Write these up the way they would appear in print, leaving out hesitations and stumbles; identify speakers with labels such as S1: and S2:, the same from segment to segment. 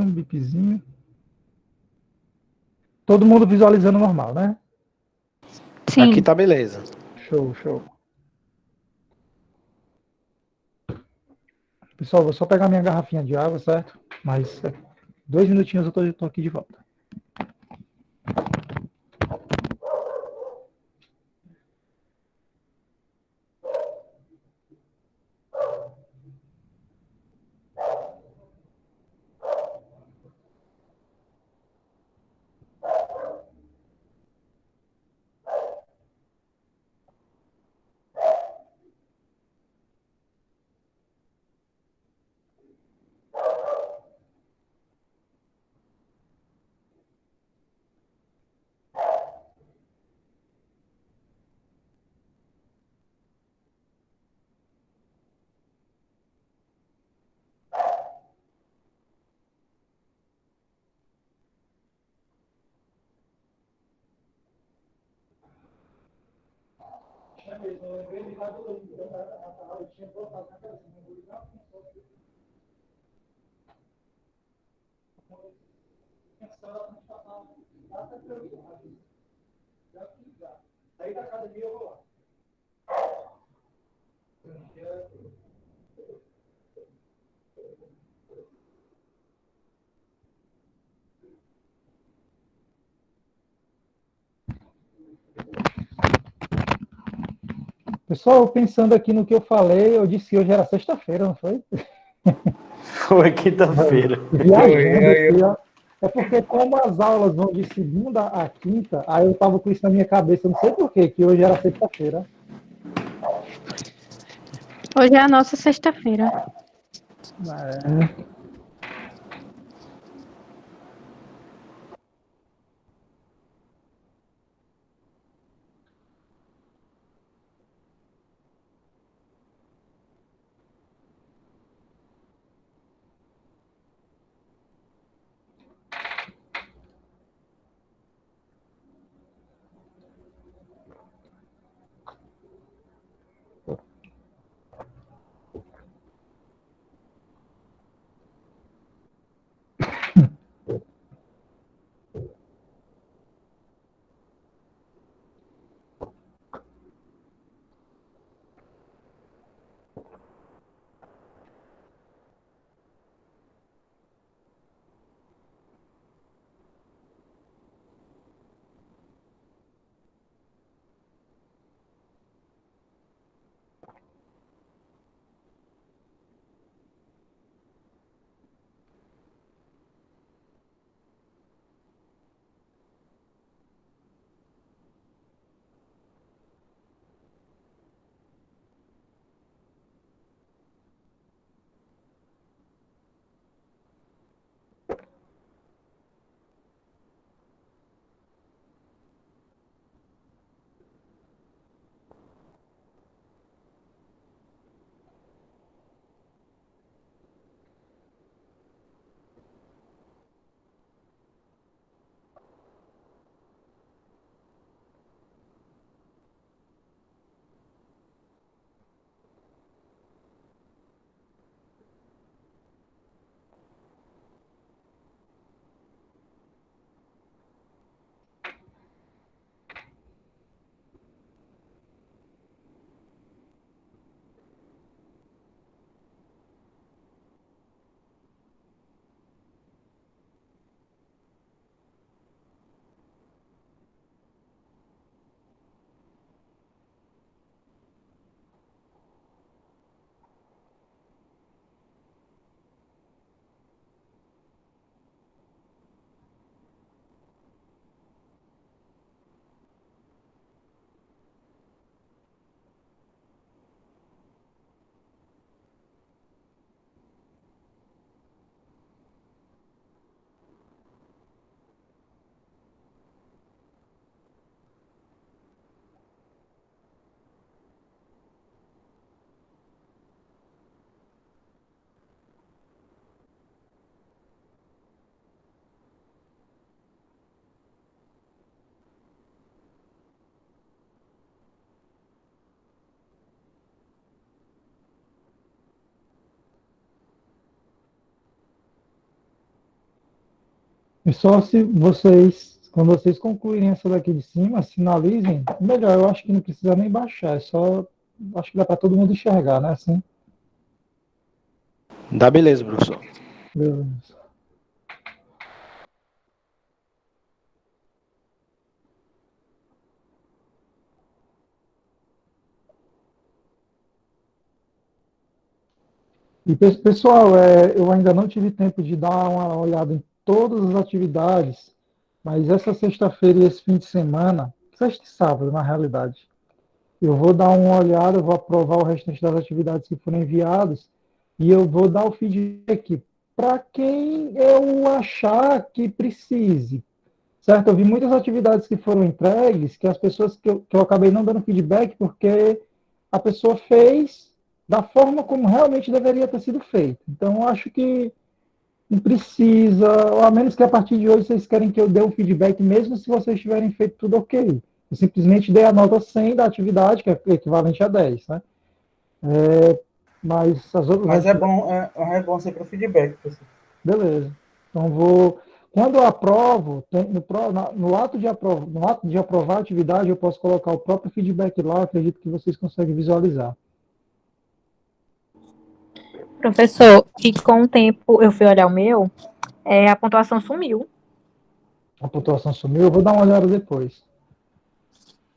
S1: um bipzinho. Todo mundo visualizando normal, né?
S2: Sim.
S3: Aqui tá beleza.
S1: Show, show. Pessoal, vou só pegar minha garrafinha de água, certo? Mas 2 minutinhos eu tô aqui de volta. Pessoal, pensando aqui no que eu falei, eu disse que hoje era sexta-feira, não foi?
S3: Foi quinta-feira.
S1: Viajando aqui, ó. É porque como as aulas vão de segunda a quinta, aí eu tava com isso na minha cabeça, não sei porquê, que hoje era sexta-feira.
S2: Hoje é a nossa sexta-feira.
S1: É. E só se vocês, quando vocês concluírem essa daqui de cima, sinalizem. Melhor, eu acho que não precisa nem baixar, é só. Acho que dá para todo mundo enxergar, né? Assim.
S3: Dá beleza, professor.
S1: Beleza. E pessoal, eu ainda não tive tempo de dar uma olhada em todas as atividades, mas essa sexta-feira e esse fim de semana, sexta e sábado, na realidade, eu vou dar uma olhada, eu vou aprovar o restante das atividades que foram enviadas e eu vou dar o feedback para quem eu achar que precise, certo? Eu vi muitas atividades que foram entregues, que as pessoas que eu acabei não dando feedback porque a pessoa fez da forma como realmente deveria ter sido feito. Então, eu acho que não precisa, ou a menos que a partir de hoje vocês querem que eu dê um feedback, mesmo se vocês tiverem feito tudo ok. Eu simplesmente dei a nota 100 da atividade, que é equivalente a 10, né? Mas as outras
S4: Mas
S1: atividades,
S4: é bom sempre o feedback, professor.
S1: beleza. Então, quando eu aprovo, no ato de aprovar a atividade, eu posso colocar o próprio feedback lá, eu acredito que vocês conseguem visualizar.
S5: Professor, e com o tempo eu fui olhar o meu, a pontuação sumiu.
S1: A pontuação sumiu, eu vou dar uma olhada depois.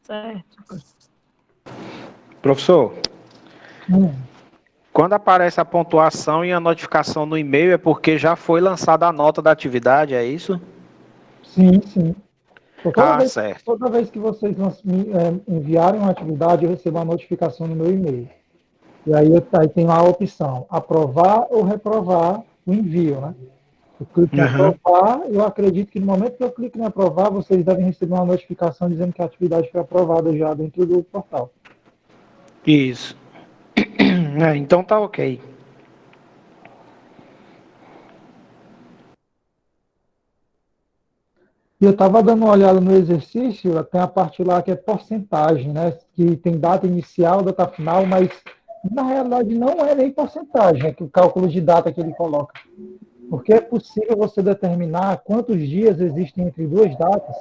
S5: Certo.
S3: Professor,
S1: Hum,
S3: quando aparece a pontuação e a notificação no e-mail é porque já foi lançada a nota da atividade, é isso?
S1: sim, sim. Então,
S3: Ah, certo.
S1: toda vez que vocês enviarem uma atividade, eu recebo uma notificação no meu e-mail. E aí tem lá a opção, aprovar ou reprovar o envio, né? Eu clico em
S3: Uhum.
S1: aprovar, eu acredito que no momento que eu clico em aprovar, vocês devem receber uma notificação dizendo que a atividade foi aprovada já dentro do portal.
S3: Isso. Então tá ok.
S1: E eu estava dando uma olhada no exercício, tem a parte lá que é porcentagem, né? Que tem data inicial, data final, mas na realidade não é nem porcentagem, é que o cálculo de data que ele coloca. Porque é possível você determinar quantos dias existem entre duas datas.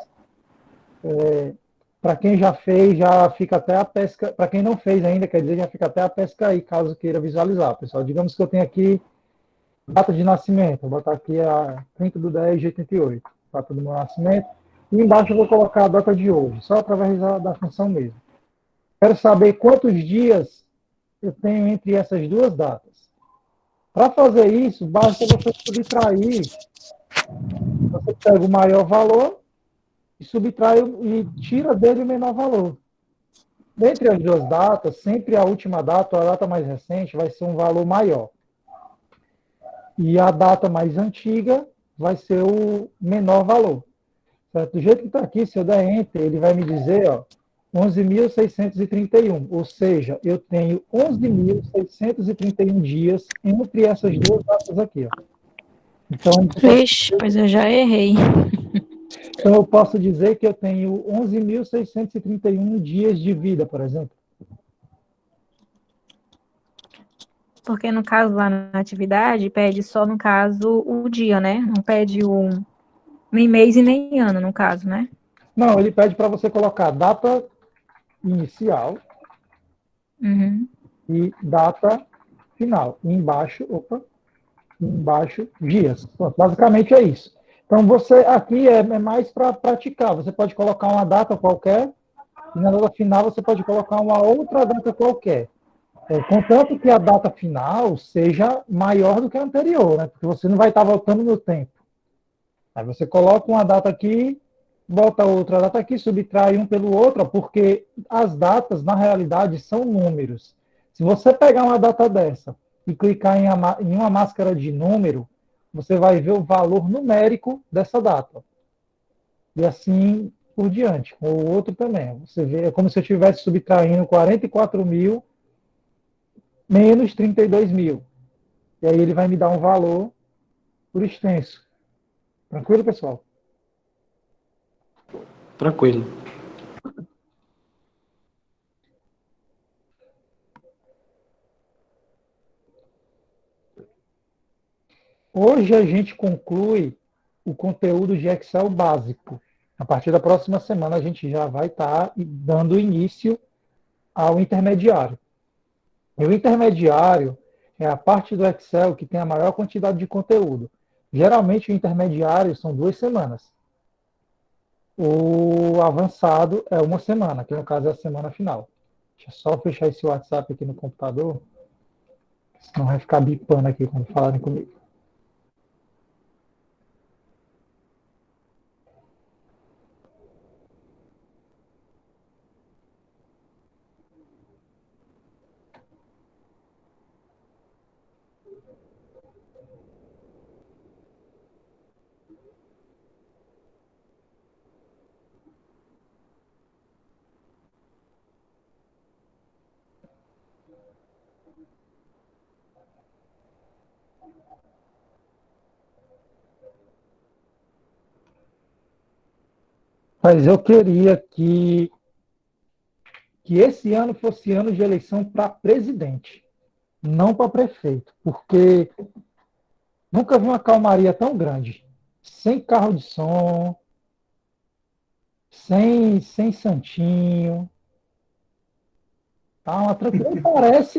S1: Para quem já fez, já fica até a pesca. Para quem não fez ainda, quer dizer, já fica até a pesca aí, caso queira visualizar, pessoal. Digamos que eu tenho aqui data de nascimento, vou botar aqui a 30/10/88, data do meu nascimento. E embaixo eu vou colocar a data de hoje, só através da função mesmo. Quero saber quantos dias eu tenho entre essas duas datas. Para fazer isso, basta você subtrair. Você pega o maior valor e subtrai e tira dele o menor valor. Dentre as duas datas, sempre a última data ou a data mais recente vai ser um valor maior. E a data mais antiga vai ser o menor valor. Certo? Do jeito que está aqui, se eu der Enter, ele vai me dizer, ó, 11.631. Ou seja, eu tenho 11.631 dias entre essas duas datas aqui. Ó. Então,
S2: Vixe, pois eu já errei.
S1: então, eu posso dizer que eu tenho 11.631 dias de vida, por exemplo.
S5: Porque no caso lá na atividade, pede só, no caso, o dia, né? Não pede nem mês e nem ano, no caso, né?
S1: Não, ele pede para você colocar data inicial
S5: Uhum.
S1: e data final. E embaixo, dias. Pronto, basicamente é isso. Então, você aqui é mais para praticar. Você pode colocar uma data qualquer e na data final você pode colocar uma outra data qualquer. Contanto que a data final seja maior do que a anterior, né? Porque você não vai estar voltando no tempo. Aí você coloca uma data aqui, bota outra data aqui, subtrai um pelo outro, porque as datas, na realidade, são números. Se você pegar uma data dessa e clicar em uma máscara de número, você vai ver o valor numérico dessa data. E assim por diante, com o outro também. Você vê, é como se eu estivesse subtraindo 44.000 menos 32.000. E aí ele vai me dar um valor por extenso. Tranquilo, pessoal?
S3: Tranquilo.
S1: Hoje a gente conclui o conteúdo de Excel básico. A partir da próxima semana, a gente já vai estar dando início ao intermediário. E o intermediário é a parte do Excel que tem a maior quantidade de conteúdo. Geralmente, o intermediário são 2 semanas. O avançado é 1 semana, que no caso é a semana final. Deixa eu só fechar esse WhatsApp aqui no computador, senão vai ficar bipando aqui quando falarem comigo. Mas eu queria que esse ano fosse ano de eleição para presidente, não para prefeito, porque nunca vi uma calmaria tão grande, sem carro de som, sem santinho, tá uma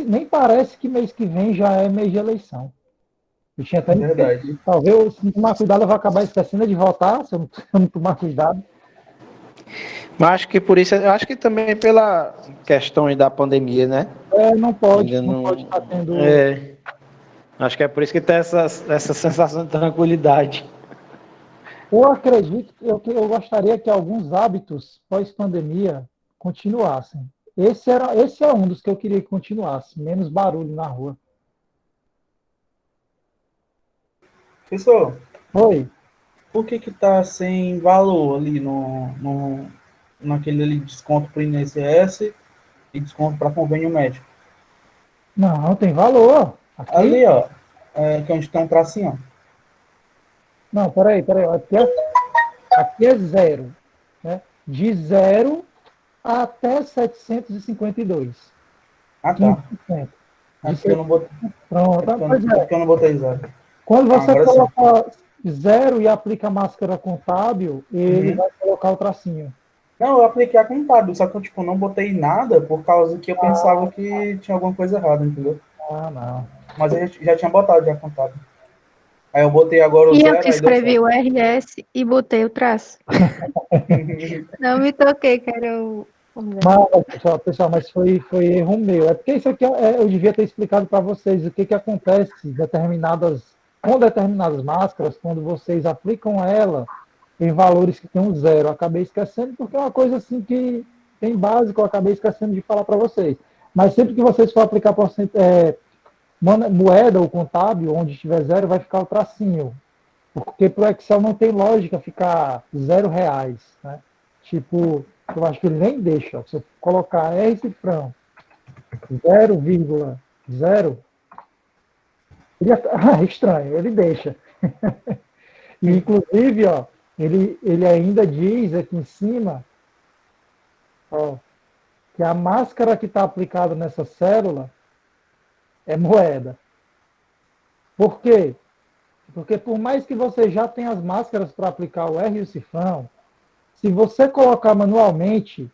S1: nem parece que mês que vem já é mês de eleição. Eu tinha até
S4: Verdade.
S1: talvez, se não tomar cuidado, eu vou acabar esquecendo de votar, se eu não tomar cuidado.
S3: Mas acho que por isso, eu acho que também pela questão aí da pandemia, né?
S1: Não pode,
S3: Ainda
S1: não pode estar tendo.
S3: Acho que é por isso que tem essa sensação de tranquilidade.
S1: Eu acredito que eu gostaria que alguns hábitos pós-pandemia continuassem. Esse é um dos que eu queria que continuasse, menos barulho na rua.
S4: Professor,
S1: Oi?
S4: por que tá sem valor ali naquele ali desconto para o INSS e desconto para convênio médico?
S1: Não, tem valor. Aqui?
S4: Ali, ó, que é onde tem um tracinho, ó.
S1: Não, peraí. Aqui é zero. Né? De 0 até 752.
S4: Ah, tá.
S1: 15%.
S4: É porque eu não botei,
S1: Pronto.
S4: é porque eu não botei zero.
S1: Quando você
S4: Agora sim.
S1: coloca 0 e aplica a máscara contábil, ele vai colocar o tracinho.
S4: Não, eu apliquei a contábil, só que eu tipo, não botei nada por causa que eu pensava que tinha alguma coisa errada, entendeu?
S1: Ah, não.
S4: Mas eu já tinha botado já a contábil. Aí eu botei agora o
S5: E eu
S4: zero,
S5: que
S4: aí deu
S5: escrevi o RS e botei o traço.
S4: certo.
S5: Não me toquei, que era o zero.
S1: Mas, pessoal, mas foi erro meu. É porque isso aqui eu devia ter explicado para vocês o que acontece com determinadas máscaras, quando vocês aplicam ela em valores que tem um zero. Eu acabei esquecendo, porque é uma coisa assim que tem básico, eu acabei esquecendo de falar para vocês. Mas sempre que vocês for aplicar moeda ou contábil, onde tiver zero, vai ficar o tracinho. Porque para o Excel não tem lógica ficar R$0. Né? Tipo, eu acho que ele nem deixa. Se eu colocar R cifrão 0,0, é estranho, ele deixa. E, inclusive, ó, ele ainda diz aqui em cima, ó, que a máscara que está aplicada nessa célula é moeda. Por quê? Porque por mais que você já tenha as máscaras para aplicar o R e o cifrão, se você colocar manualmente,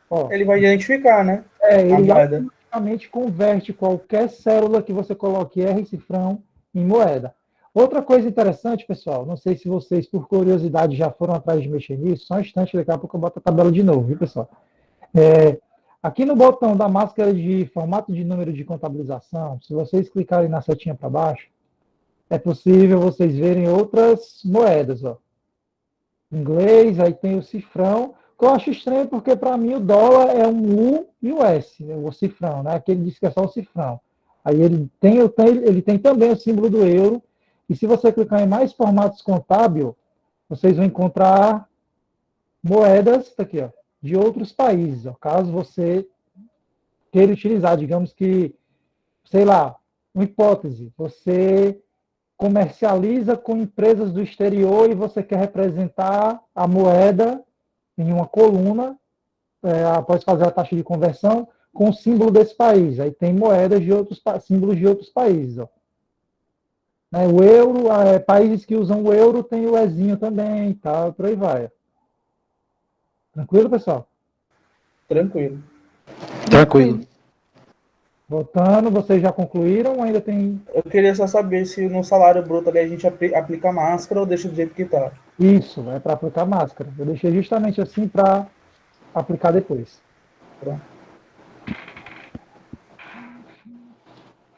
S1: ó,
S4: Ele vai identificar, né?
S1: ele
S4: moeda.
S1: automaticamente converte qualquer célula que você coloque R e cifrão em moeda. Outra coisa interessante, pessoal, não sei se vocês, por curiosidade, já foram atrás de mexer nisso, só um instante, daqui a pouco eu boto a tabela de novo, viu, pessoal? Aqui no botão da máscara de formato de número de contabilização, se vocês clicarem na setinha para baixo, é possível vocês verem outras moedas, ó. Em inglês, aí tem o cifrão, que eu acho estranho porque para mim o dólar é um U e o S, né, o cifrão, né? Aquele diz que é só o cifrão. Aí ele tem também o símbolo do euro, e se você clicar em mais formatos contábil, vocês vão encontrar moedas, tá aqui, ó, de outros países, ó, caso você queira utilizar, digamos que, sei lá, uma hipótese, você comercializa com empresas do exterior e você quer representar a moeda em uma coluna, após fazer a taxa de conversão, com o símbolo desse país. Aí tem moedas de outros símbolos de outros países. Ó. Né? O euro, países que usam o euro tem o Ezinho também, tá? Por aí vai. Tranquilo, pessoal?
S4: Tranquilo.
S3: Tranquilo.
S1: Voltando, vocês já concluíram ou ainda tem...
S4: Eu queria só saber se no salário bruto ali a gente aplica máscara ou deixa do jeito que tá.
S1: Isso, é para aplicar máscara. Eu deixei justamente assim para aplicar depois.
S4: Pronto.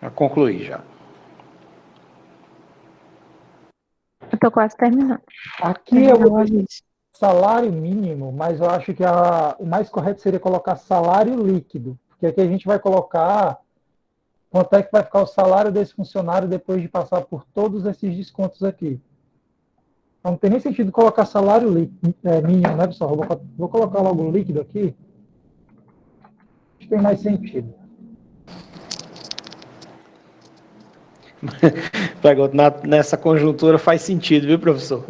S3: Já concluí já.
S5: Eu tô quase terminando.
S1: Aqui eu vou
S5: Terminar o
S1: deixar
S5: aviso.
S1: salário mínimo, mas eu acho que o mais correto seria colocar salário líquido, porque aqui a gente vai colocar quanto é que vai ficar o salário desse funcionário depois de passar por todos esses descontos aqui. Então, não tem nem sentido colocar salário mínimo, né, pessoal? Vou colocar logo líquido aqui. Acho que tem mais sentido.
S3: Pegou nessa conjuntura faz sentido, viu, professor?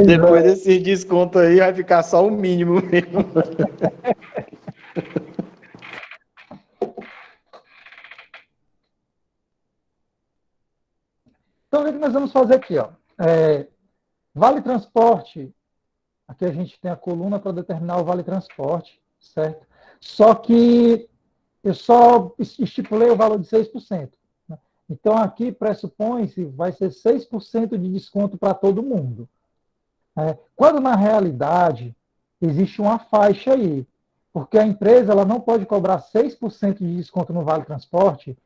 S3: Depois desse desconto aí vai ficar só o mínimo mesmo.
S1: Então, o que nós vamos fazer aqui? Ó? Vale transporte. Aqui a gente tem a coluna para determinar o vale transporte, certo? Só que eu só estipulei o valor de 6%. Né? Então, aqui pressupõe-se vai ser 6% de desconto para todo mundo. Quando, na realidade, existe uma faixa aí. Porque a empresa ela não pode cobrar 6% de desconto no vale transporte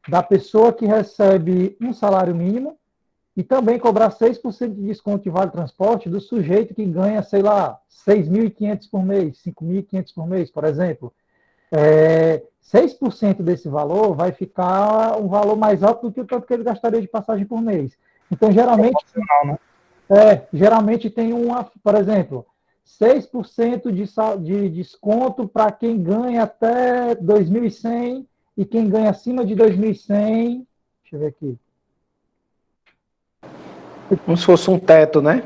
S1: da pessoa que recebe um salário mínimo e também cobrar 6% de desconto de vale transporte do sujeito que ganha, sei lá, 6.500 por mês, 5.500 por mês, por exemplo. 6% desse valor vai ficar um valor mais alto do que o tanto que ele gastaria de passagem por mês. Então, geralmente,
S4: Né?
S1: geralmente tem por exemplo, 6% de desconto para quem ganha até 2.100 e quem ganha acima de 2.100. Deixa eu ver aqui.
S3: Como se fosse um teto, né?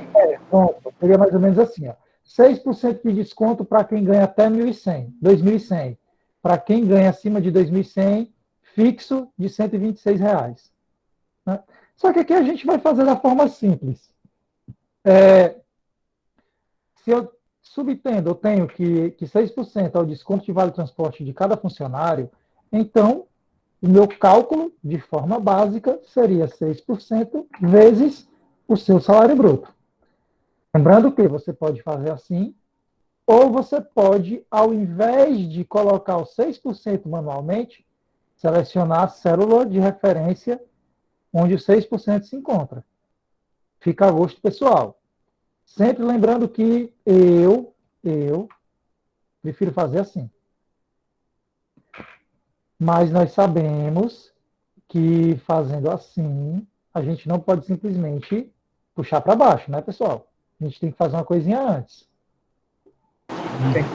S1: Pronto, seria mais ou menos assim. Ó. 6% de desconto para quem ganha até 1.100, 2.100. Para quem ganha acima de 2.100, fixo de R$ 126. Né? Só que aqui a gente vai fazer da forma simples. Se eu subtendo, eu tenho que 6% é o desconto de vale transporte de cada funcionário, então o meu cálculo, de forma básica, seria 6% vezes o seu salário bruto. Lembrando que você pode fazer assim, ou você pode, ao invés de colocar os 6% manualmente, selecionar a célula de referência onde os 6% se encontra. Fica a gosto pessoal. Sempre lembrando que eu prefiro fazer assim. Mas nós sabemos que fazendo assim, a gente não pode simplesmente puxar para baixo, né, pessoal? A gente tem que fazer uma coisinha antes.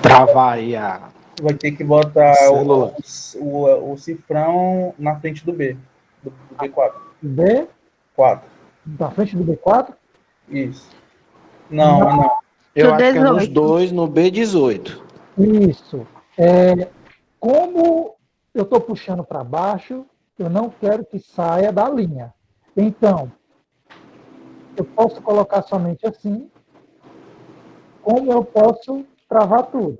S3: Travar aí a...
S4: Vai ter que botar
S3: célula.
S4: o cifrão na frente do B, do B4.
S1: B,
S4: 4.
S1: na frente do B4?
S4: Isso. Não.
S3: Eu
S5: Do
S3: acho que é nos
S5: 18.
S3: dois, no B18.
S1: Isso. Como eu estou puxando para baixo, eu não quero que saia da linha. Então, eu posso colocar somente assim, como eu posso travar tudo.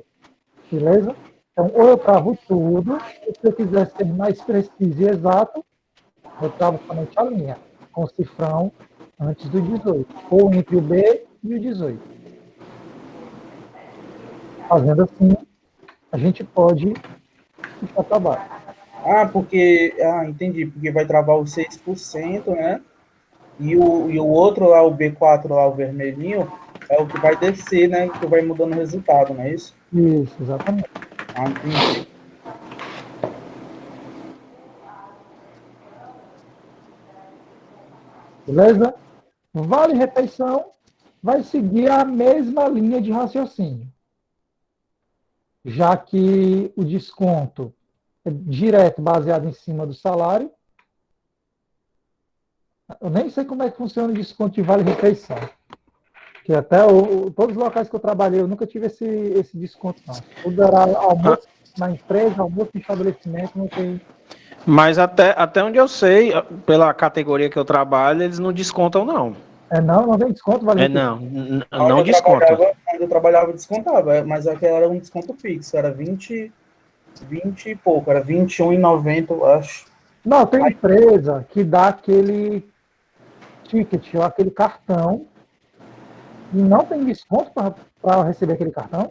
S1: Beleza? Então, ou eu travo tudo, ou se eu quiser ser mais preciso e exato, eu travo somente a linha, com o cifrão antes do 18, ou entre o B e o 18. Fazendo assim, a gente pode puxar para baixo.
S4: Entendi, porque vai travar os 6%, né? E o outro lá, o B4 lá, o vermelhinho, é o que vai descer, né? Que vai mudando o resultado, não é isso?
S1: Isso, exatamente.
S4: Entendi.
S1: Beleza? Vale refeição vai seguir a mesma linha de raciocínio, já que o desconto é direto baseado em cima do salário. Eu nem sei como é que funciona o desconto de vale-refeição. Que até todos os locais que eu trabalhei, eu nunca tive esse desconto, não. Tudo era almoço na empresa, almoço em estabelecimento, não tem.
S3: Mas até onde eu sei, pela categoria que eu trabalho, eles não descontam, não.
S1: Não tem desconto, vale refeição.
S3: Não descontam.
S4: Onde eu trabalhava, descontava, mas aquele era um desconto fixo, era 20 e pouco, era 21,90, eu acho.
S1: Não, tem empresa que dá aquele ticket ou aquele cartão e não tem desconto para receber aquele cartão?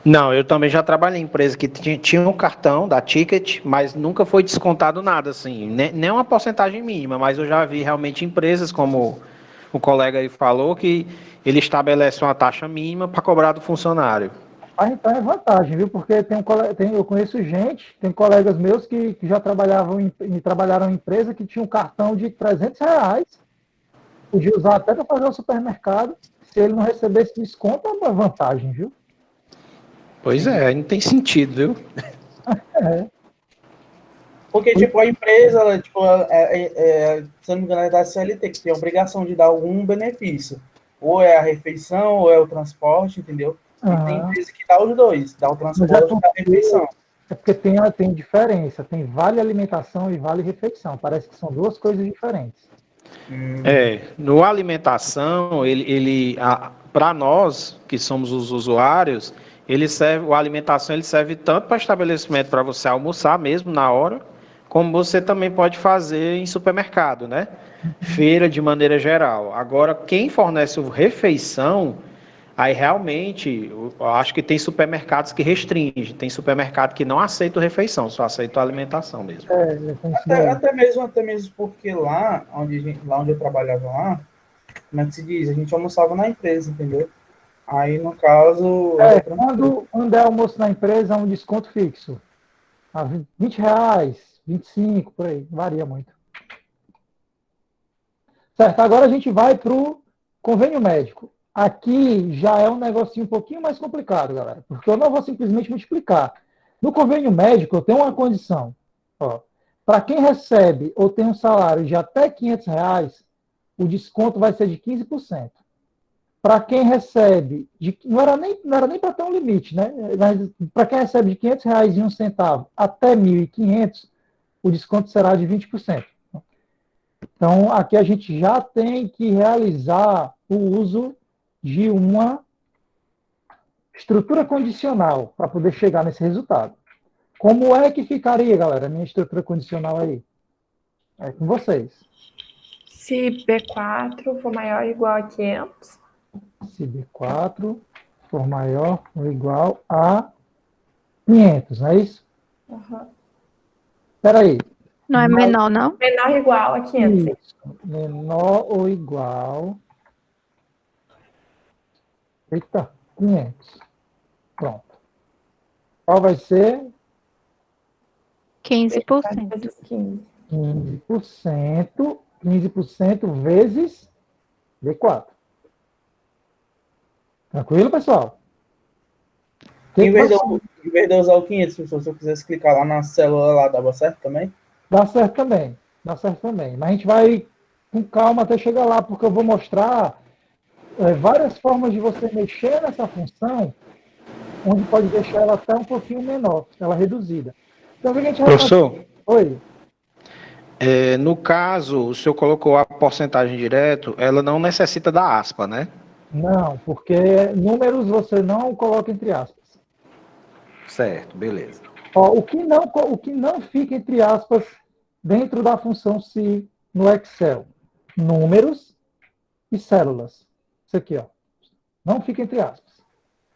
S3: Não, eu também já trabalhei em empresa que tinha um cartão da Ticket, mas nunca foi descontado nada, assim, nem uma porcentagem mínima, mas eu já vi realmente empresas, como o colega aí falou, que ele estabelece uma taxa mínima para cobrar do funcionário.
S1: Ah, então é vantagem, viu? Porque eu conheço gente, tem colegas meus que já trabalharam em empresa que tinha um cartão de R$ 300, podia usar até para fazer o supermercado, se ele não recebesse desconto, é uma vantagem, viu?
S3: Pois é, não tem sentido, viu?
S1: É.
S4: Porque, tipo, a empresa, ela, tipo, se eu não me engano, é da CLT, que tem a obrigação de dar algum benefício. Ou é a refeição, ou é o transporte, entendeu? E tem empresa que dá os dois, dá o transporte e dá a refeição.
S1: É porque tem diferença, tem vale alimentação e vale refeição. Parece que são duas coisas diferentes.
S3: No alimentação, para nós que somos os usuários, a alimentação ele serve tanto para estabelecimento para você almoçar mesmo na hora, como você também pode fazer em supermercado, né? Feira de maneira geral. Agora, quem fornece o refeição, aí realmente, eu acho que tem supermercados que restringem, tem supermercado que não aceita refeição, só aceita a alimentação mesmo.
S4: Até mesmo porque lá onde eu trabalhava lá, como é que se diz? A gente almoçava na empresa, entendeu? Aí, no caso...
S1: Quando é almoço na empresa, é um desconto fixo. R$ 20, 25, por aí, varia muito. Certo, agora a gente vai para o convênio médico. Aqui já é um negocinho um pouquinho mais complicado, galera, porque eu não vou simplesmente multiplicar. No convênio médico, eu tenho uma condição. Para quem recebe ou tem um salário de até R$ 500, o desconto vai ser de 15%. Para quem recebe, não era nem para ter um limite, né? Mas para quem recebe de R$ 500,01 até 1.500, o desconto será de 20%. Então, aqui a gente já tem que realizar o uso de uma estrutura condicional para poder chegar nesse resultado. Como é que ficaria, galera, a minha estrutura condicional aí? É com vocês.
S6: Se B4 for maior ou igual a 500.
S1: Se B4 for maior ou igual a 500, não é isso?
S6: Uhum.
S1: Espera aí.
S2: Não é menor, não?
S6: Menor ou igual a 500.
S1: Isso. Menor ou igual... Eita, 500. Pronto. Qual vai ser?
S2: 15%.
S6: Vezes 15.
S1: 15% vezes B4. Tranquilo, pessoal?
S4: Em vez de eu usar o 500, se eu quisesse clicar lá na célula lá, dava certo também?
S1: Dá certo também. Mas a gente vai com calma até chegar lá, porque eu vou mostrar várias formas de você mexer nessa função, onde pode deixar ela até um pouquinho menor, ela reduzida. Então, o que a gente vai
S3: Professor?
S1: fazer? Oi.
S3: No caso, o senhor colocou a porcentagem direto, ela não necessita da aspa, né?
S1: Não, porque números você não coloca entre aspas.
S3: Certo, beleza.
S1: O que não fica entre aspas dentro da função se no Excel? Números e células. Isso aqui, ó. Não fica entre aspas.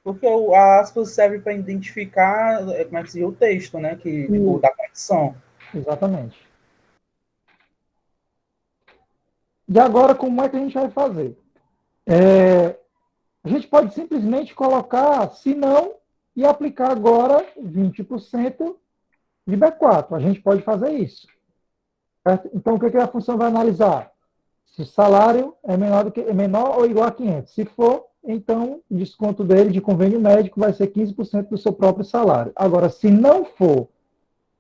S4: Porque a aspas serve para identificar, como é que se diz, o texto, né? Que, tipo, da condição.
S1: Exatamente. E agora, como é que a gente vai fazer? A gente pode simplesmente colocar, se não, e aplicar agora 20% de B4. A gente pode fazer isso. Certo? Então, o que a função vai analisar? Se o salário é menor ou igual a 500. Se for, então o desconto dele de convênio médico vai ser 15% do seu próprio salário. Agora, se não for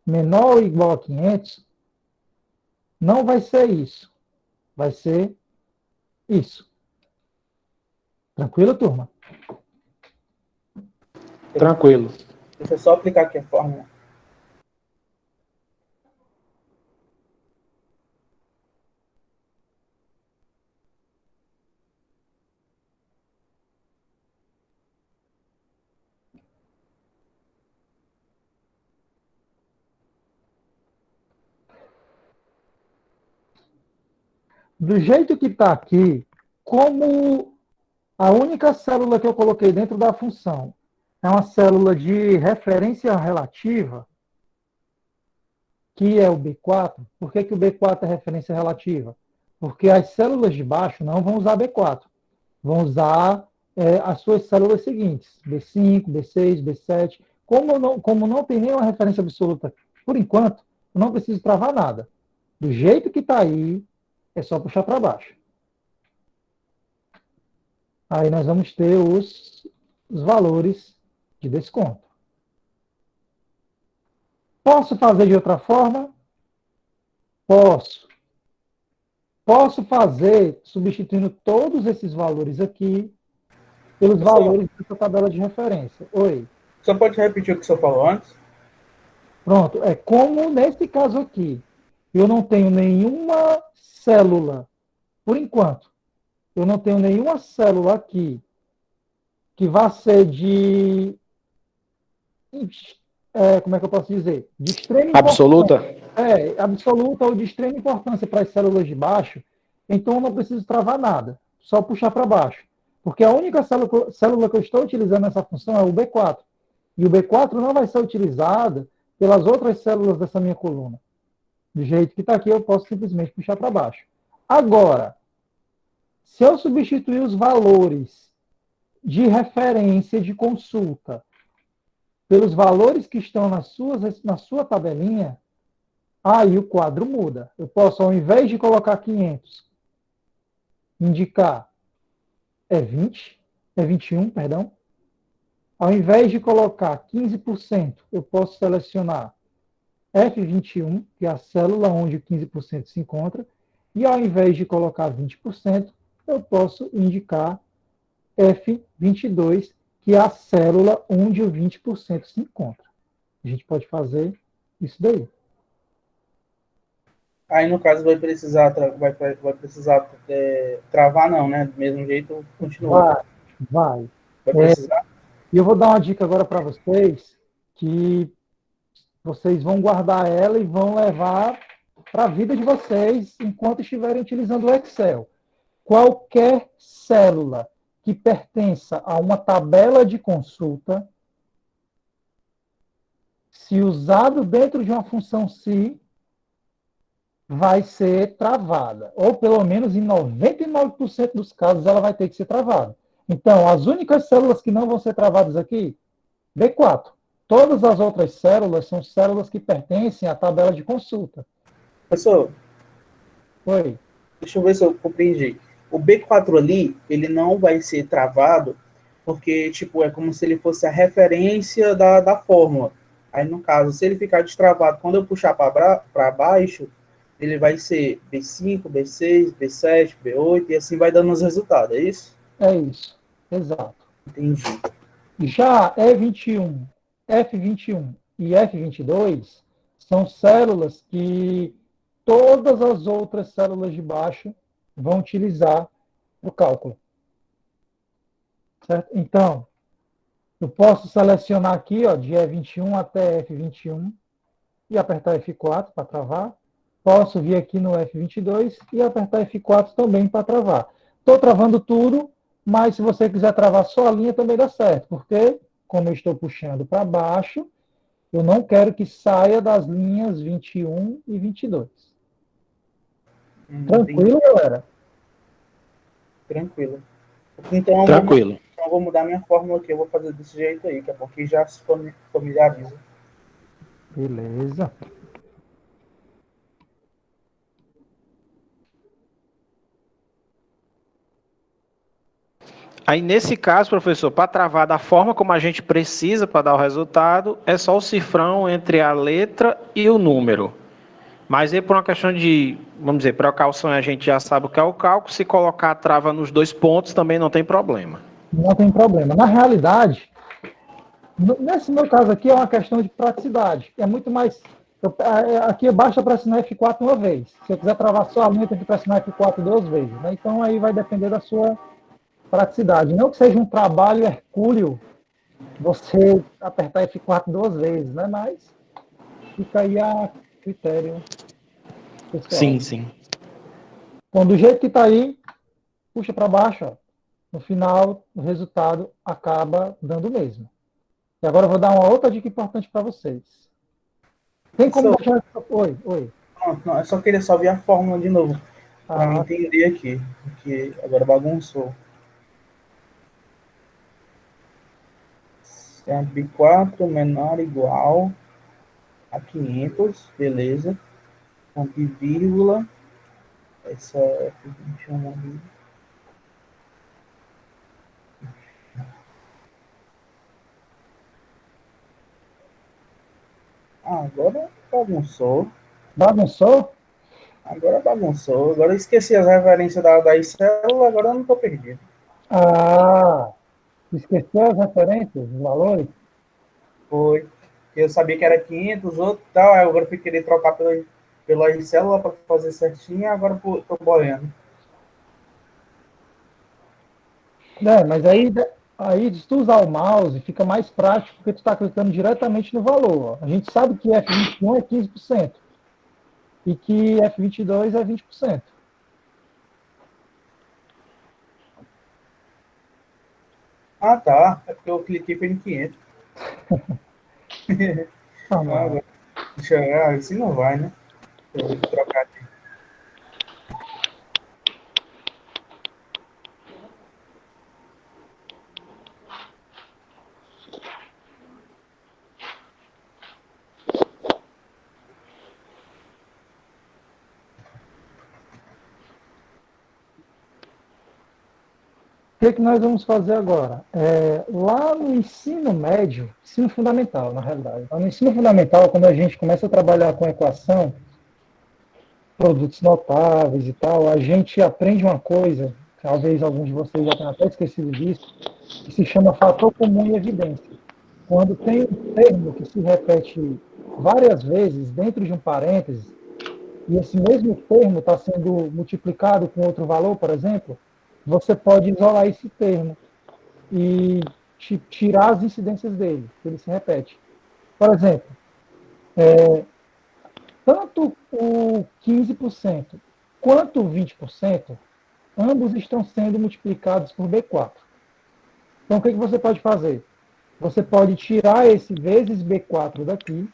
S1: menor ou igual a 500, não vai ser isso. Vai ser isso. Tranquilo, turma?
S3: Tranquilo.
S4: Deixa eu só aplicar aqui a fórmula.
S1: Do jeito que está aqui, como a única célula que eu coloquei dentro da função é uma célula de referência relativa, que é o B4, por que o B4 é referência relativa? Porque as células de baixo não vão usar B4, vão usar as suas células seguintes, B5, B6, B7. Como não tem nenhuma referência absoluta por enquanto, eu não preciso travar nada. Do jeito que está aí, é só puxar para baixo. Aí nós vamos ter os valores de desconto. Posso fazer de outra forma? Posso. Posso fazer substituindo todos esses valores aqui pelos valores dessa tabela de referência. Oi.
S4: Só pode repetir o que você falou antes?
S1: Pronto. É como nesse caso aqui, eu não tenho nenhuma célula, por enquanto, eu não tenho nenhuma célula aqui que vá ser de... como é que eu posso dizer? De extrema
S3: Absoluta?
S1: Absoluta ou de extrema importância para as células de baixo, então eu não preciso travar nada, só puxar para baixo. Porque a única célula que eu estou utilizando nessa função é o B4. E o B4 não vai ser utilizado pelas outras células dessa minha coluna. Do jeito que está aqui, eu posso simplesmente puxar para baixo. Agora, se eu substituir os valores de referência de consulta pelos valores que estão na sua tabelinha, aí o quadro muda. Eu posso, ao invés de colocar 500, indicar 21, perdão. Ao invés de colocar 15%, eu posso selecionar F21, que é a célula onde o 15% se encontra, e ao invés de colocar 20%, eu posso indicar F22, que é a célula onde o 20% se encontra. A gente pode fazer isso daí.
S4: Aí, no caso, vai precisar travar, não, né? Do mesmo jeito, continua.
S1: Vai.
S4: Vai precisar?
S1: E eu vou dar uma dica agora para vocês, que vocês vão guardar ela e vão levar para a vida de vocês enquanto estiverem utilizando o Excel. Qualquer célula que pertença a uma tabela de consulta, se usado dentro de uma função SI, vai ser travada. Ou pelo menos em 99% dos casos ela vai ter que ser travada. Então, as únicas células que não vão ser travadas aqui, B4. Todas as outras células são células que pertencem à tabela de consulta.
S4: Professor,
S1: Oi.
S4: deixa eu ver se eu compreendi. O B4 ali, ele não vai ser travado, porque, tipo, é como se ele fosse a referência da fórmula. Aí, no caso, se ele ficar destravado, quando eu puxar para baixo, ele vai ser B5, B6, B7, B8, e assim vai dando os resultados, é isso?
S1: É isso, exato.
S4: Entendi.
S1: Já E21, F21 e F22 são células que todas as outras células de baixo vão utilizar no cálculo. Certo? Então, eu posso selecionar aqui, ó, de E21 até F21 e apertar F4 para travar. Posso vir aqui no F22 e apertar F4 também para travar. Estou travando tudo, mas se você quiser travar só a linha também dá certo, porque, como eu estou puxando para baixo, eu não quero que saia das linhas 21 e 22. Tranquilo, galera?
S4: Tranquilo. Então,
S3: Tranquilo.
S4: Eu vou mudar minha fórmula aqui, eu vou fazer desse jeito aí, que é porque já se familiariza.
S1: Beleza.
S3: Aí, nesse caso, professor, para travar da forma como a gente precisa para dar o resultado, é só o cifrão entre a letra e o número. Mas aí, por uma questão de, vamos dizer, precaução, a gente já sabe o que é o cálculo, se colocar a trava nos 2 pontos também não tem problema.
S1: Não tem problema. Na realidade, nesse meu caso aqui é uma questão de praticidade. É muito mais... aqui basta pressionar F4 uma vez. Se eu quiser travar só a linha, eu tenho que pressionar F4 2 vezes. Né? Então, aí vai depender da sua praticidade. Não que seja um trabalho hercúleo você apertar F4 2 vezes, né? Mas fica aí a critério pessoal.
S3: Sim, sim.
S1: Então, do jeito que está aí, puxa para baixo, ó. No final, o resultado acaba dando o mesmo. E agora eu vou dar uma outra dica importante para vocês. Tem como
S4: Professor,
S1: deixar... Oi.
S4: pronto, não, eu só queria só ver a fórmula de novo, para me
S1: Ah,
S4: entender aqui, porque agora bagunçou. Sempre 4 menor ou igual a 500, beleza. Ponto e vírgula, essa F21 ali. Ah, agora bagunçou.
S1: bagunçou?
S4: Agora bagunçou. Agora eu esqueci as referências das células, agora eu não estou perdido.
S1: Ah, esqueceu as referências, os valores?
S4: Foi. Eu sabia que era 500, outro e tal, aí agora eu fui querer trocar pela célula para fazer certinho, agora estou boiando.
S1: Mas aí, se tu usar o mouse, fica mais prático, porque tu está clicando diretamente no valor. Ó. A gente sabe que F21 é 15% e que F22 é 20%.
S4: Ah, tá. É porque eu cliquei foi em 500.
S1: Ah,
S4: Ah,
S1: não.
S4: agora, deixa eu ver. Ah, assim não vai, né? Eu vou trocar aqui.
S1: O que nós vamos fazer agora? Lá no ensino médio, ensino fundamental, na realidade. Lá no ensino fundamental, quando a gente começa a trabalhar com equação, produtos notáveis e tal, a gente aprende uma coisa, talvez alguns de vocês já tenham até esquecido disso, que se chama fator comum e evidência. Quando tem um termo que se repete várias vezes dentro de um parênteses, e esse mesmo termo está sendo multiplicado com outro valor, por exemplo, você pode isolar esse termo e tirar as incidências dele, que ele se repete. Por exemplo, tanto o 15% quanto o 20%, ambos estão sendo multiplicados por B4. Então, o que você pode fazer? Você pode tirar esse vezes B4 daqui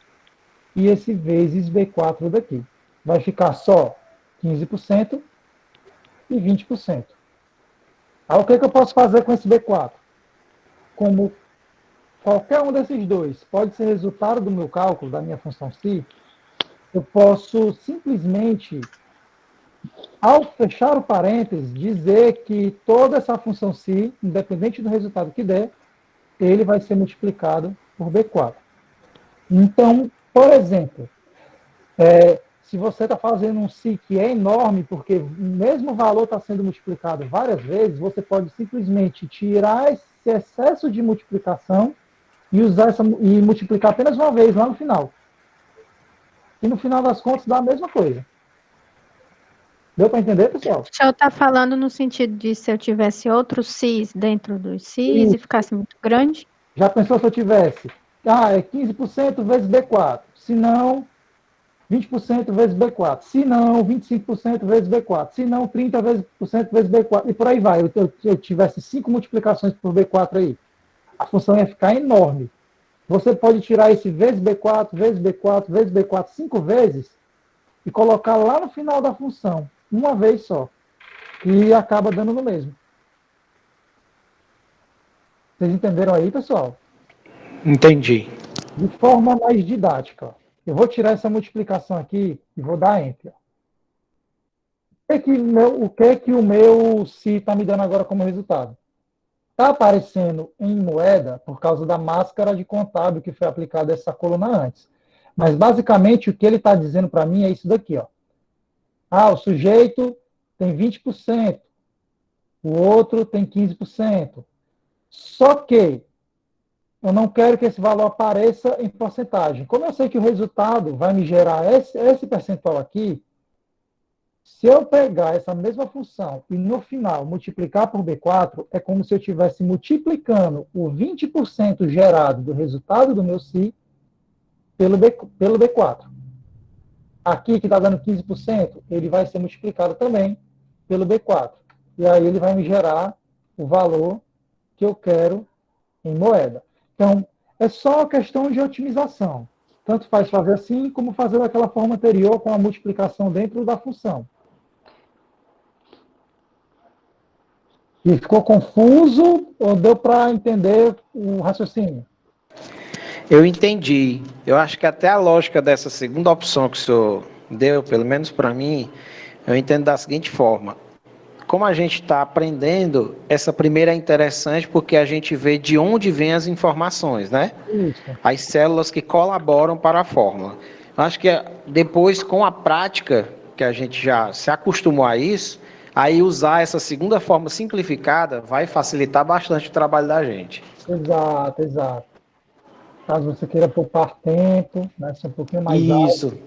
S1: e esse vezes B4 daqui. Vai ficar só 15% e 20%. Aí, o que eu posso fazer com esse B4? Como qualquer um desses dois pode ser resultado do meu cálculo, da minha função φ, eu posso simplesmente, ao fechar o parênteses, dizer que toda essa função φ, independente do resultado que der, ele vai ser multiplicado por B4. Então, por exemplo, se você está fazendo um φ que é enorme, porque o mesmo valor está sendo multiplicado várias vezes, você pode simplesmente tirar esse excesso de multiplicação e e multiplicar apenas uma vez lá no final. E no final das contas dá a mesma coisa. Deu para entender, pessoal?
S5: O senhor está falando no sentido de se eu tivesse outros cis dentro dos cis
S1: E
S5: e ficasse muito grande?
S1: já pensou se eu tivesse? É 15% vezes B4. Se não, 20% vezes B4. Se não, 25% vezes B4. Se não, 30% vezes B4. E por aí vai. Eu tivesse 5 multiplicações por B4 aí. A função ia ficar enorme. Você pode tirar esse vezes B4, vezes B4, vezes B4 5 vezes e colocar lá no final da função, uma vez só. E acaba dando no mesmo. Vocês entenderam aí, pessoal?
S3: Entendi.
S1: De forma mais didática. Eu vou tirar essa multiplicação aqui e vou dar Enter. O que o meu Si está me dando agora como resultado? Está aparecendo em moeda por causa da máscara de contábil que foi aplicada a essa coluna antes. Mas, basicamente, o que ele está dizendo para mim é isso daqui. Ó. O sujeito tem 20%, o outro tem 15%. Só que eu não quero que esse valor apareça em porcentagem. Como eu sei que o resultado vai me gerar esse percentual aqui, se eu pegar essa mesma função e no final multiplicar por B4, é como se eu estivesse multiplicando o 20% gerado do resultado do meu Si pelo B4. Aqui, que está dando 15%, ele vai ser multiplicado também pelo B4. E aí ele vai me gerar o valor que eu quero em moeda. Então, é só questão de otimização. Tanto faz fazer assim, como fazer daquela forma anterior com a multiplicação dentro da função. E ficou confuso ou deu para entender o raciocínio?
S3: Eu entendi. Eu acho que até a lógica dessa segunda opção que o senhor deu, pelo menos para mim, eu entendo da seguinte forma. Como a gente está aprendendo, essa primeira é interessante porque a gente vê de onde vêm as informações, né?
S1: Isso.
S3: As células que colaboram para a fórmula. Eu acho que depois, com a prática, que a gente já se acostumou a isso, aí usar essa segunda forma simplificada vai facilitar bastante o trabalho da gente.
S1: Exato, exato. Caso você queira poupar tempo, né, ser um pouquinho mais alto.
S3: Isso,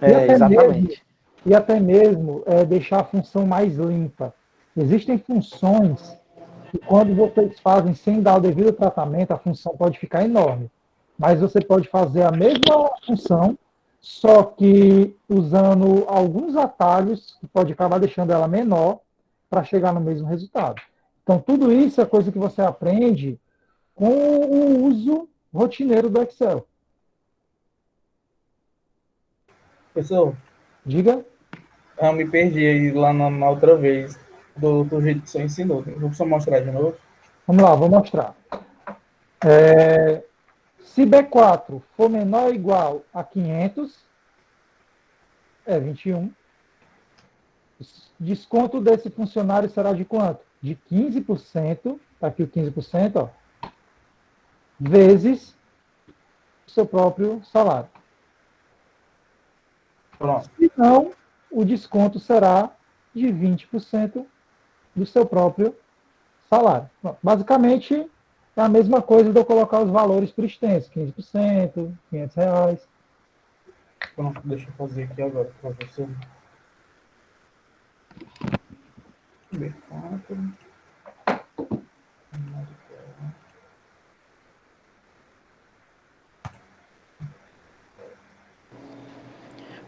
S3: exatamente.
S1: E até mesmo deixar a função mais limpa. Existem funções que quando vocês fazem sem dar o devido tratamento, a função pode ficar enorme. Mas você pode fazer a mesma função, só que usando alguns atalhos, que pode acabar deixando ela menor, para chegar no mesmo resultado. Então, tudo isso é coisa que você aprende com o uso rotineiro do Excel.
S4: Pessoal,
S1: Diga.
S4: eu me perdi aí lá na outra vez, do jeito que você ensinou. Vou só mostrar de novo.
S1: Vamos lá, vou mostrar. Se B4 for menor ou igual a 500, é 21. Desconto desse funcionário será de quanto? De 15%, está aqui o 15%, ó, vezes o seu próprio salário.
S4: Pronto.
S1: Se não, o desconto será de 20% do seu próprio salário. Bom, basicamente, é a mesma coisa de eu colocar os valores por extenso, 15%, R$ 500.
S4: Pronto, deixa eu fazer aqui agora para você. B4.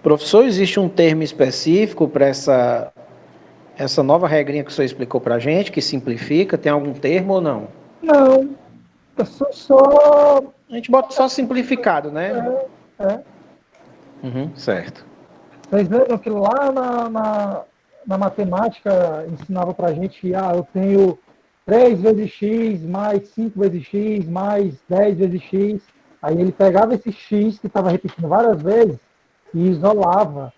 S3: Professor, existe um termo específico para essa nova regrinha que o senhor explicou para a gente, que simplifica? Tem algum termo ou não?
S1: Não, é só
S3: A gente bota só simplificado, né?
S1: é.
S3: Certo.
S1: Vocês lembram que lá na matemática ensinava para a gente que eu tenho 3 vezes x mais 5 vezes x mais 10 vezes x. Aí ele pegava esse x que estava repetindo várias vezes e isolava,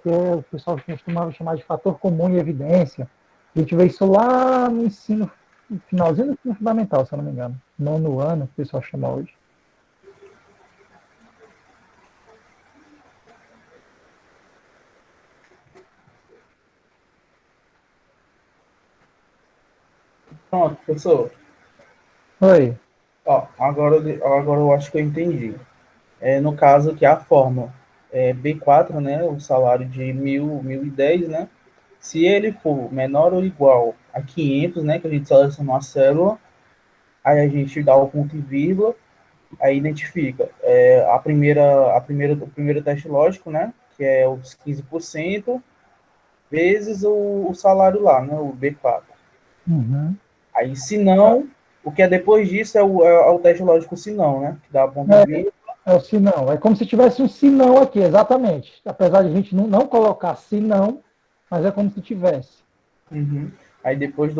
S1: que o pessoal costumava chamar de fator comum em evidência. A gente vê isso lá no ensino, no finalzinho do ensino fundamental, se eu não me engano. 9º ano, que o pessoal chama hoje.
S4: Pronto, professor.
S1: Oi.
S4: Ó, agora eu acho que eu entendi. No caso que a fórmula B4, né, o salário de 1.010, né, se ele for menor ou igual a 500, né, que a gente seleciona uma célula, aí a gente dá o ponto e vírgula, aí identifica o primeiro teste lógico, né, que é os 15%, vezes o salário lá, né, o B4.
S1: Uhum.
S4: Aí, se não, o que é depois disso é o teste lógico se não, né, que dá ponto e vírgula.
S1: É o sinão. É como se tivesse um sinão aqui, exatamente. Apesar de a gente não colocar sinão, mas é como se tivesse.
S4: Uhum. Aí depois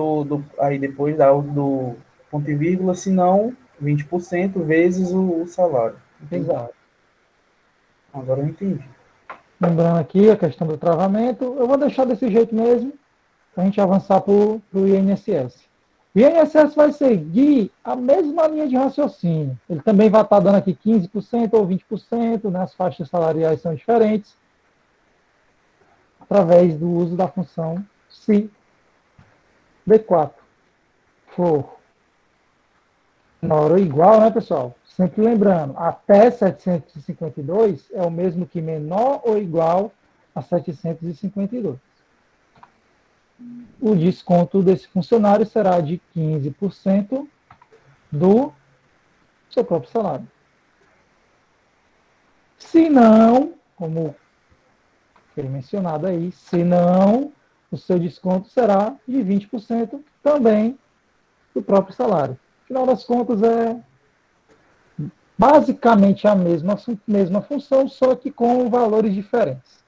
S4: depois do ponto e vírgula, se não, 20% vezes o salário. Entendi.
S1: Exato.
S4: Agora eu entendi.
S1: Lembrando aqui a questão do travamento, eu vou deixar desse jeito mesmo, para a gente avançar para o INSS. O INSS vai seguir a mesma linha de raciocínio. Ele também vai estar dando aqui 15% ou 20%, né? As faixas salariais são diferentes, através do uso da função se B4 for menor ou igual, né, pessoal? Sempre lembrando, até 752 é o mesmo que menor ou igual a 752. O desconto desse funcionário será de 15% do seu próprio salário. Se não, como foi mencionado aí, se não, o seu desconto será de 20% também do próprio salário. Afinal das contas, é basicamente a mesma função, só que com valores diferentes.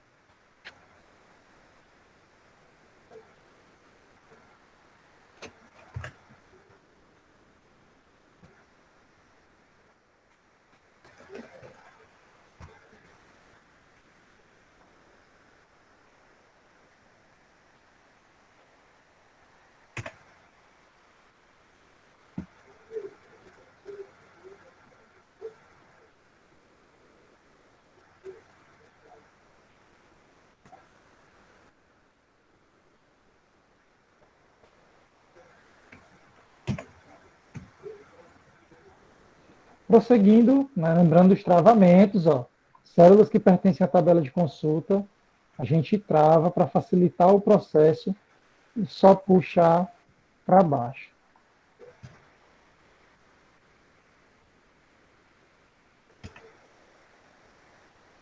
S1: Prosseguindo, né, lembrando os travamentos, ó, células que pertencem à tabela de consulta, a gente trava para facilitar o processo e só puxar para baixo.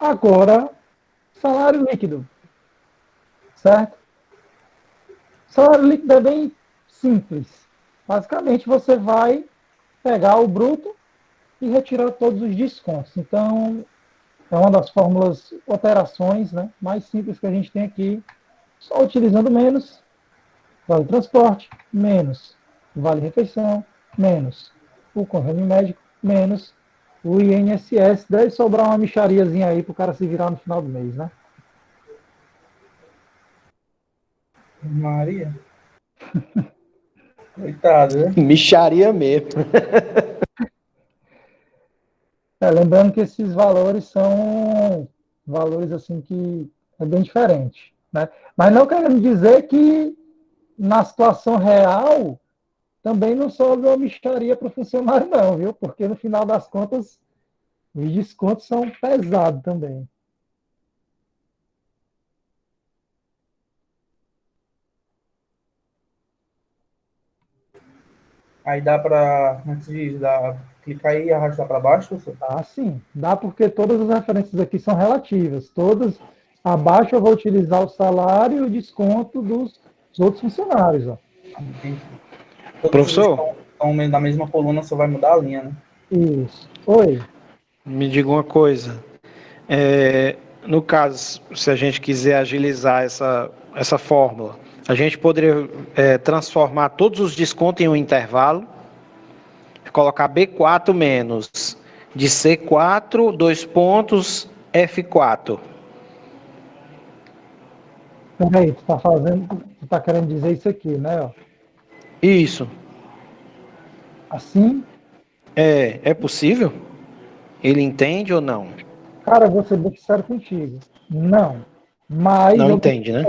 S1: Agora, salário líquido, certo? Salário líquido é bem simples. Basicamente, você vai pegar o bruto e retirar todos os descontos. Então, é uma das fórmulas, operações, né, mais simples que a gente tem aqui, só utilizando menos vale transporte, menos vale refeição, menos o convênio médico, menos o INSS. Deve sobrar uma mixariazinha aí para o cara se virar no final do mês, né?
S4: Maria. Coitado, né?
S3: Micharia mesmo.
S1: Lembrando que esses valores são valores assim que é bem diferente, né? Mas não querendo dizer que na situação real também não sobra uma mixaria para o funcionário não, viu? Porque no final das contas os descontos são pesados também.
S4: Aí dá pra, antes de dar, clicar aí e arrastar para baixo, professor?
S1: Ah, sim. Dá porque todas as referências aqui são relativas. Todas abaixo eu vou utilizar o salário e o desconto dos outros funcionários. Ó.
S4: Entendi. Todas eles
S3: Professor,
S4: estão na mesma coluna, só vai mudar a linha, né?
S1: Isso. Oi.
S3: me diga uma coisa. No caso, se a gente quiser agilizar essa fórmula, a gente poderia transformar todos os descontos em um intervalo, colocar B4 menos de C4, 2 pontos, F4.
S1: Peraí, tu tá querendo dizer isso aqui, né? Ó.
S3: Isso.
S1: Assim,
S3: É possível? Ele entende ou não?
S1: cara, eu vou ser bem sincero contigo. Não. Mas
S3: Não entende, né?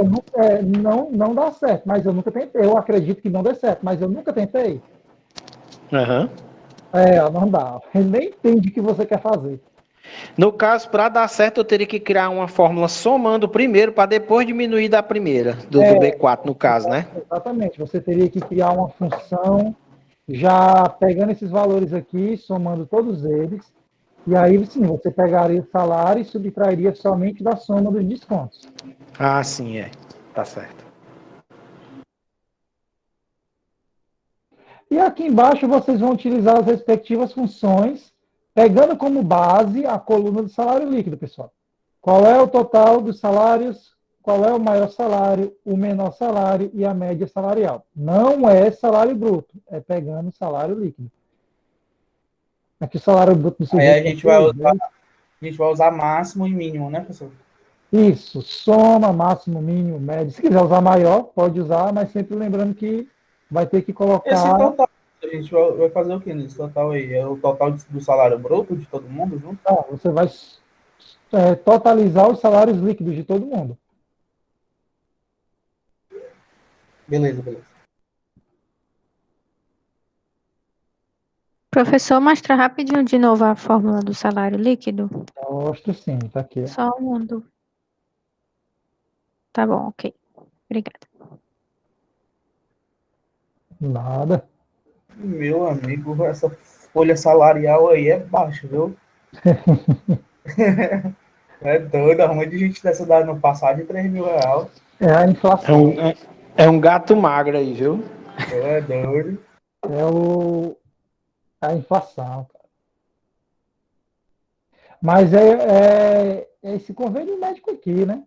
S1: não dá certo. Mas eu nunca tentei. Eu acredito que não dê certo, mas eu nunca tentei.
S3: Aham.
S1: Não dá. Ele nem entende o que você quer fazer.
S3: No caso, para dar certo, eu teria que criar uma fórmula somando primeiro para depois diminuir da primeira, do B4, no caso, né?
S1: Exatamente. Você teria que criar uma função já pegando esses valores aqui, somando todos eles, e aí sim, você pegaria o salário e subtrairia somente da soma dos descontos.
S3: Ah, sim, tá certo.
S1: E aqui embaixo vocês vão utilizar as respectivas funções, pegando como base a coluna do salário líquido, pessoal. Qual é o total dos salários, qual é o maior salário, o menor salário e a média salarial. Não é salário bruto, é pegando o salário líquido. Aqui o salário bruto do
S4: Aí
S1: sujeito
S4: a gente vai usar máximo e mínimo, né, professor?
S1: Isso, soma, máximo, mínimo, médio. Se quiser usar maior, pode usar, mas sempre lembrando que vai ter que
S4: Esse
S1: colocar.
S4: total, a gente vai fazer o que nesse total aí? É o total do salário bruto de todo mundo junto?
S1: Você vai totalizar os salários líquidos de todo mundo.
S4: Beleza, beleza.
S5: Professor, mostra rapidinho de novo a fórmula do salário líquido.
S1: Mostro sim, tá aqui.
S5: Só um mundo. Tá bom, ok. Obrigada.
S1: Nada.
S4: Meu amigo, essa folha salarial aí é baixa, viu? É doido, arruma de gente dessa dada no passado de 3 mil reais.
S1: É a
S3: É
S1: inflação.
S3: é um gato magro aí, viu?
S4: É doido.
S1: É a inflação. Mas é esse convênio médico aqui, né?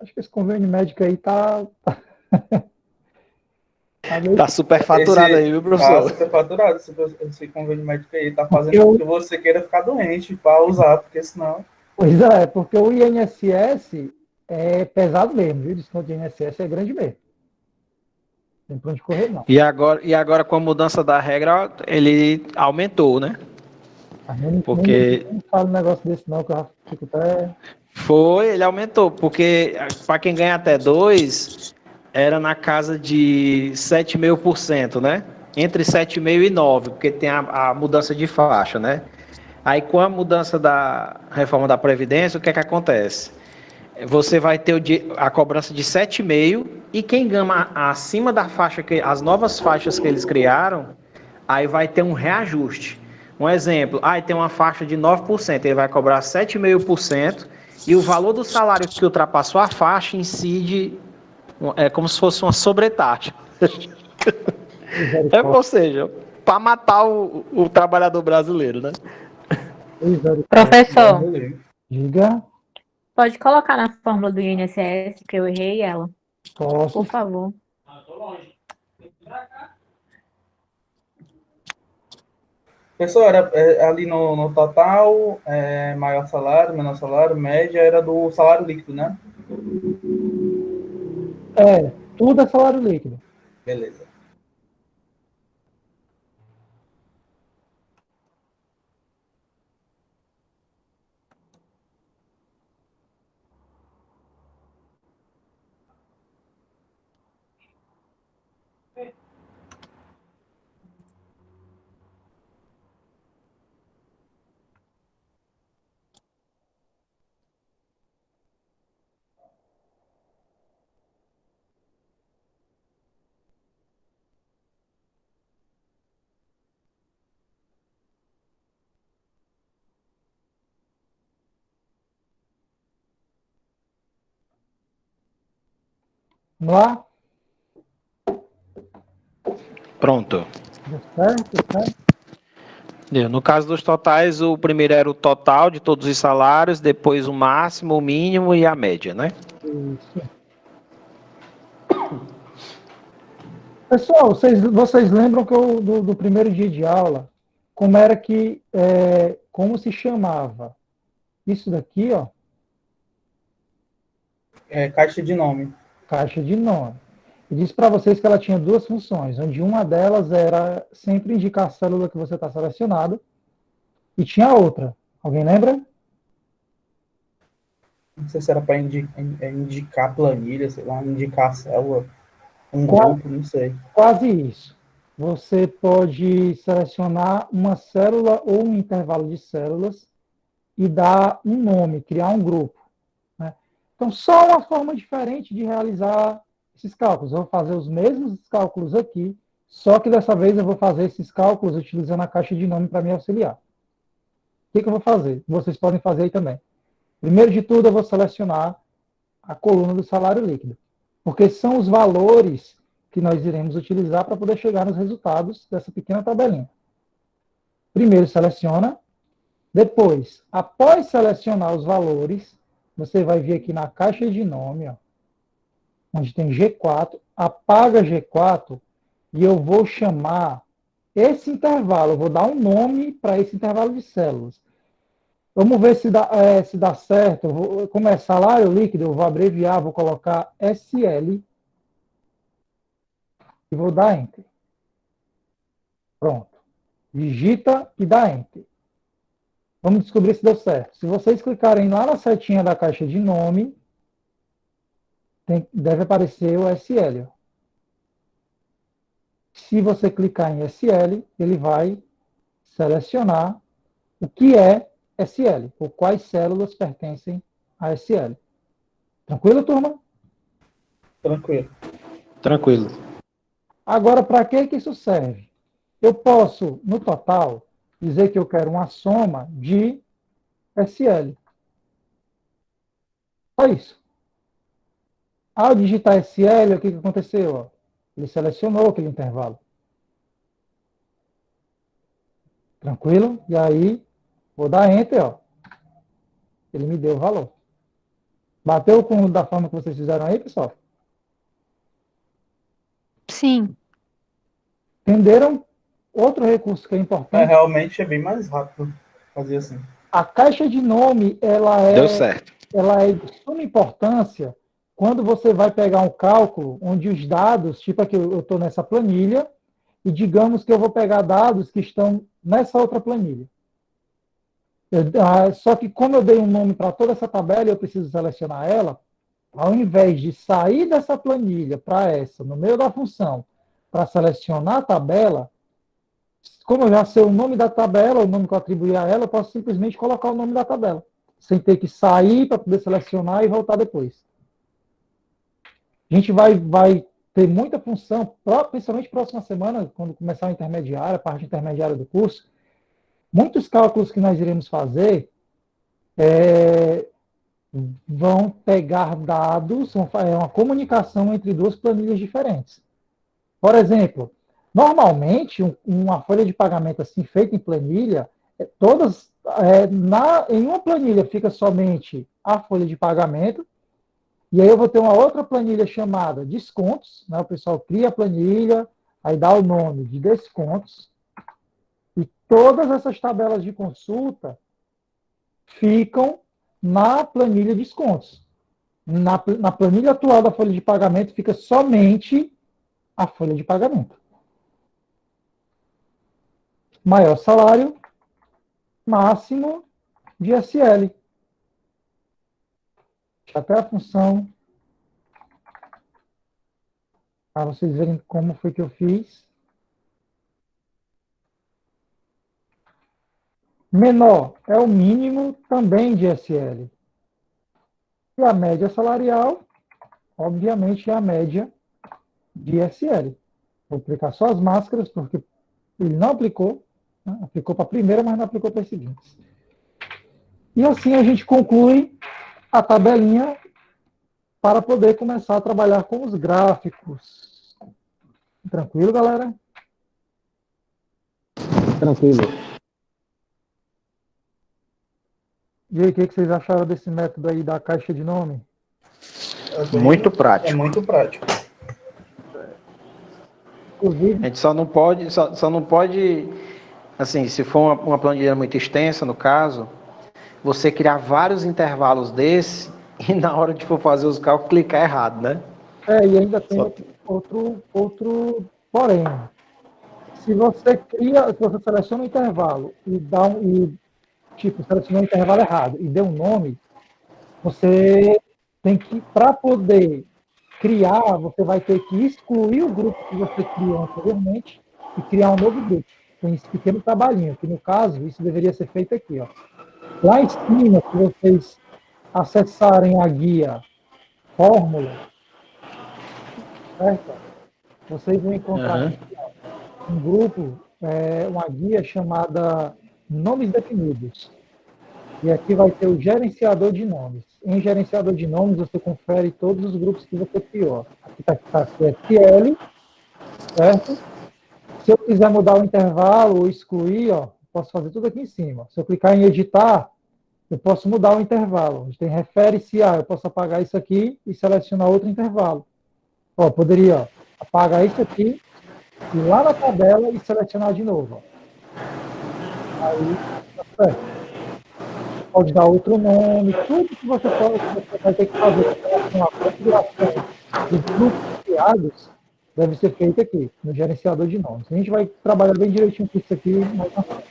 S1: Acho que esse convênio médico aí tá meio.
S3: Tá super faturado aí, viu,
S4: Tá
S3: professor?
S4: superfaturado, esse convênio médico aí tá
S1: Porque
S4: fazendo com que você queira ficar doente para usar, porque senão.
S1: pois é, porque o INSS é pesado mesmo, viu? O desconto do INSS é grande mesmo. Não tem pra onde correr, não.
S3: E agora com a mudança da regra, ele aumentou, né?
S1: Mas nem
S3: Porque
S1: falo um negócio desse, não, que eu já fico até.
S3: ele aumentou, porque para quem ganha até 2, era na casa de 7,5%, né? Entre 7,5% e 9%, porque tem a mudança de faixa, né? Aí com a mudança da reforma da Previdência, o que é que acontece? Você vai ter a cobrança de 7,5% e quem ganha acima da faixa, as novas faixas que eles criaram, aí vai ter um reajuste. Um exemplo, aí tem uma faixa de 9%, ele vai cobrar 7,5% e o valor do salário que ultrapassou a faixa incide, é como se fosse uma sobretaxa. Ou
S1: Misericórdia,
S3: seja, para matar o trabalhador brasileiro, né?
S1: misericórdia.
S5: Professor,
S1: Diga,
S5: pode colocar na fórmula do INSS, que eu errei ela,
S1: posso.
S5: por favor.
S4: Professora, ali no total, maior salário, menor salário, média, era do salário líquido, né?
S1: Tudo é salário líquido.
S4: Beleza.
S1: Vamos lá?
S3: Pronto.
S1: Deu certo? Certo?
S3: No caso dos totais, o primeiro era o total de todos os salários, depois o máximo, o mínimo e a média, né?
S1: Isso. Pessoal, vocês lembram que do primeiro dia de aula, como era como se chamava? Isso daqui, ó,
S4: Caixa de nome.
S1: caixa de nome. Eu disse para vocês que ela tinha duas funções, onde uma delas era sempre indicar a célula que você está selecionado, e tinha outra. Alguém lembra?
S4: Não sei se era para indicar planilha, sei lá, indicar célula, um
S1: Qua-
S4: grupo, não sei.
S1: Quase isso. Você pode selecionar uma célula ou um intervalo de células e dar um nome, criar um grupo, né? Então, só uma forma diferente de realizar esses cálculos. Eu vou fazer os mesmos cálculos aqui, só que dessa vez eu vou fazer esses cálculos utilizando a caixa de nome para me auxiliar. O que eu vou fazer? Vocês podem fazer aí também. Primeiro de tudo, eu vou selecionar a coluna do salário líquido, porque são os valores que nós iremos utilizar para poder chegar nos resultados dessa pequena tabelinha. Primeiro seleciona, depois, após selecionar os valores, você vai vir aqui na caixa de nome, ó, onde tem G4, apaga G4 e eu vou chamar esse intervalo, eu vou dar um nome para esse intervalo de células. Vamos ver se dá certo. Como é salário líquido, eu vou abreviar, vou colocar SL e vou dar Enter. Pronto. Digita e dá Enter. Vamos descobrir se deu certo. Se vocês clicarem lá na setinha da caixa de nome, deve aparecer o SL. Se você clicar em SL, ele vai selecionar o que é SL, ou quais células pertencem a SL. Tranquilo, turma?
S4: Tranquilo.
S3: Tranquilo.
S1: Agora, para que isso serve? Eu posso, no total, dizer que eu quero uma soma de SL. Só isso. Ao digitar SL, o que aconteceu? Ó? Ele selecionou aquele intervalo. Tranquilo? E aí, vou dar Enter, ó. Ele me deu o valor. Bateu com da forma que vocês fizeram aí, pessoal?
S2: Sim.
S1: Entenderam? Outro recurso que é importante.
S4: Realmente é bem mais rápido fazer assim.
S1: A caixa de nome,
S3: Deu certo.
S1: ela é de suma importância quando você vai pegar um cálculo onde os dados, tipo aqui eu estou nessa planilha, e digamos que eu vou pegar dados que estão nessa outra planilha. Só que como eu dei um nome para toda essa tabela e eu preciso selecionar ela, ao invés de sair dessa planilha para essa, no meio da função, para selecionar a tabela, como eu já sei o nome da tabela, o nome que eu atribuí a ela, eu posso simplesmente colocar o nome da tabela, sem ter que sair para poder selecionar e voltar depois. A gente vai ter muita função, principalmente próxima semana, quando começar a intermediária, a parte intermediária do curso, muitos cálculos que nós iremos fazer vão pegar dados, é uma comunicação entre duas planilhas diferentes. Por exemplo, normalmente, uma folha de pagamento assim, feita em planilha, em uma planilha fica somente a folha de pagamento, e aí eu vou ter uma outra planilha chamada descontos, né? O pessoal cria a planilha, aí dá o nome de descontos, e todas essas tabelas de consulta ficam na planilha descontos. Na planilha atual da folha de pagamento fica somente a folha de pagamento. Maior salário, máximo de SL. Até a função, para vocês verem como foi que eu fiz. Menor é o mínimo também de SL. E a média salarial, obviamente, é a média de SL. Vou aplicar só as máscaras, porque ele não aplicou, né? Aplicou para a primeira, mas não aplicou para as seguintes. E assim a gente conclui a tabelinha para poder começar a trabalhar com os gráficos. Tranquilo, galera?
S3: Tranquilo.
S1: E aí, o que vocês acharam desse método aí da caixa de nome?
S3: Muito prático.
S4: É muito prático.
S1: Inclusive,
S3: A gente só não pode, assim, se for uma planilha muito extensa, no caso, você criar vários intervalos desse e na hora de for fazer os cálculos, clicar errado, né?
S1: e ainda tem outro porém. Se você seleciona um intervalo e seleciona um intervalo errado e deu um nome, você tem que, para poder criar, você vai ter que excluir o grupo que você criou anteriormente e criar um novo grupo. Tem esse pequeno trabalhinho, que no caso, isso deveria ser feito aqui, ó. Lá em cima, se vocês acessarem a guia Fórmula, certo? Vocês vão encontrar um grupo, uma guia chamada Nomes Definidos. E aqui vai ter o gerenciador de nomes. Em gerenciador de nomes, você confere todos os grupos que você criou. Aqui está CSL, certo? Se eu quiser mudar o intervalo ou excluir, ó, posso fazer tudo aqui em cima. Se eu clicar em editar, eu posso mudar o intervalo. A gente tem refere-se a, eu posso apagar isso aqui e selecionar outro intervalo. Ó, poderia apagar isso aqui, ir lá na tabela e selecionar de novo. Ó. Aí, tá certo. Pode dar outro nome, tudo que você vai ter que fazer com a configuração dos grupos criados deve ser feito aqui, no gerenciador de nomes. A gente vai trabalhar bem direitinho com isso aqui mais na frente.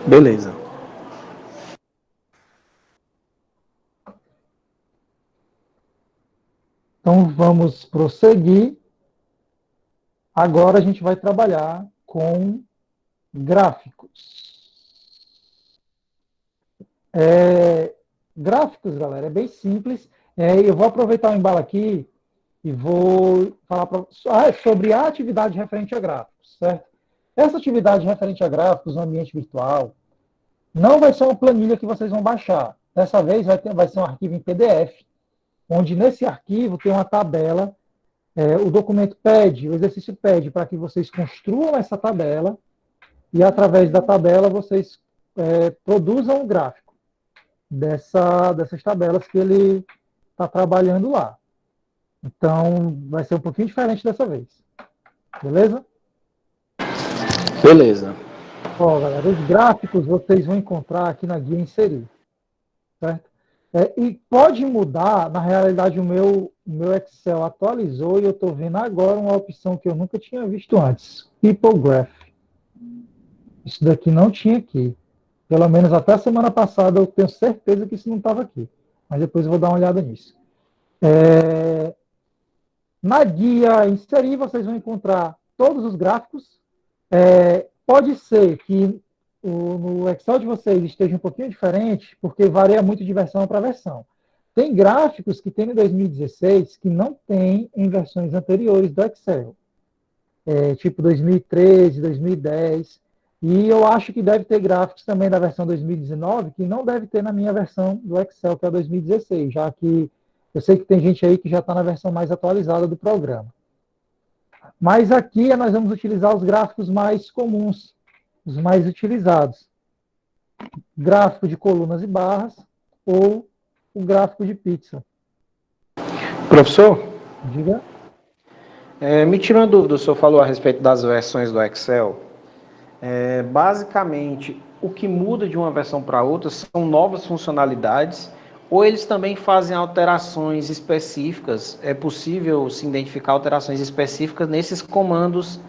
S3: Beleza.
S1: Então, vamos prosseguir. Agora a gente vai trabalhar com gráficos. Gráficos, galera, é bem simples. Eu vou aproveitar o embalo aqui e vou falar sobre a atividade referente a gráficos, certo? Essa atividade referente a gráficos no ambiente virtual não vai ser uma planilha que vocês vão baixar. Dessa vez vai ser um arquivo em PDF, onde nesse arquivo tem uma tabela. O documento pede, o exercício pede para que vocês construam essa tabela e, através da tabela, vocês produzam um gráfico dessas tabelas que ele está trabalhando lá. Então, vai ser um pouquinho diferente dessa vez. Beleza?
S3: Beleza.
S1: Ó, galera, os gráficos vocês vão encontrar aqui na guia inserir. Certo? E pode mudar, na realidade o meu Excel atualizou e eu estou vendo agora uma opção que eu nunca tinha visto antes. People Graph. Isso daqui não tinha aqui. Pelo menos até a semana passada eu tenho certeza que isso não estava aqui. Mas depois eu vou dar uma olhada nisso. Na guia inserir vocês vão encontrar todos os gráficos. Pode ser que no Excel de vocês esteja um pouquinho diferente, porque varia muito de versão para versão. Tem gráficos que tem no 2016 que não tem em versões anteriores do Excel. Tipo 2013, 2010. E eu acho que deve ter gráficos também da versão 2019 que não deve ter na minha versão do Excel, que é 2016, já que eu sei que tem gente aí que já está na versão mais atualizada do programa. Mas aqui nós vamos utilizar os gráficos mais comuns, os mais utilizados. Gráfico de colunas e barras ou o gráfico de pizza.
S3: Professor,
S1: Diga.
S3: me tira uma dúvida, o senhor falou a respeito das versões do Excel. Basicamente, o que muda de uma versão para outra são novas funcionalidades, ou eles também fazem alterações específicas? É possível se identificar alterações específicas nesses comandos,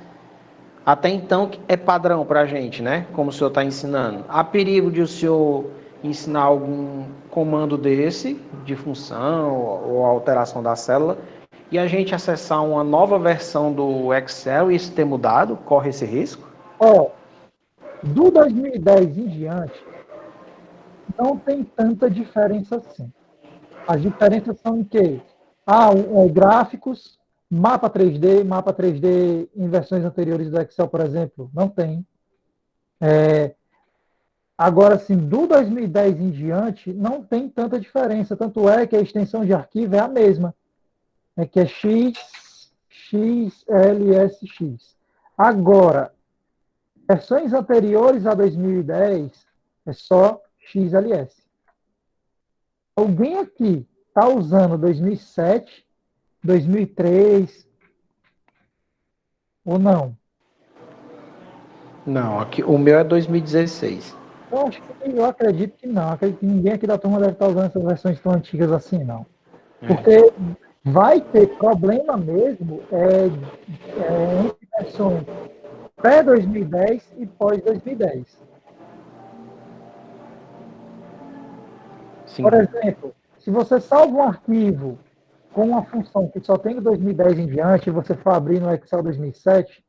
S3: até então é padrão para a gente, né? Como o senhor está ensinando. Há perigo de o senhor ensinar algum comando desse, de função ou alteração da célula, e a gente acessar uma nova versão do Excel e isso ter mudado? Corre esse risco?
S1: Do 2010 em diante, não tem tanta diferença assim. As diferenças são em quê? Gráficos, mapa 3D em versões anteriores do Excel, por exemplo, não tem. Agora, sim, do 2010 em diante, não tem tanta diferença. Tanto é que a extensão de arquivo é a mesma, que é XLSX. Agora, versões anteriores a 2010 é só XLS. Alguém aqui está usando 2007, 2003 ou não?
S3: Não, aqui, o meu é 2016.
S1: Eu acredito que não. Acredito que ninguém aqui da turma deve estar usando essas versões tão antigas assim, não. Porque vai ter problema mesmo entre versões pré-2010 e pós-2010. Por exemplo, se você salva um arquivo com uma função que só tem do 2010 em diante e você for abrir no Excel 2007,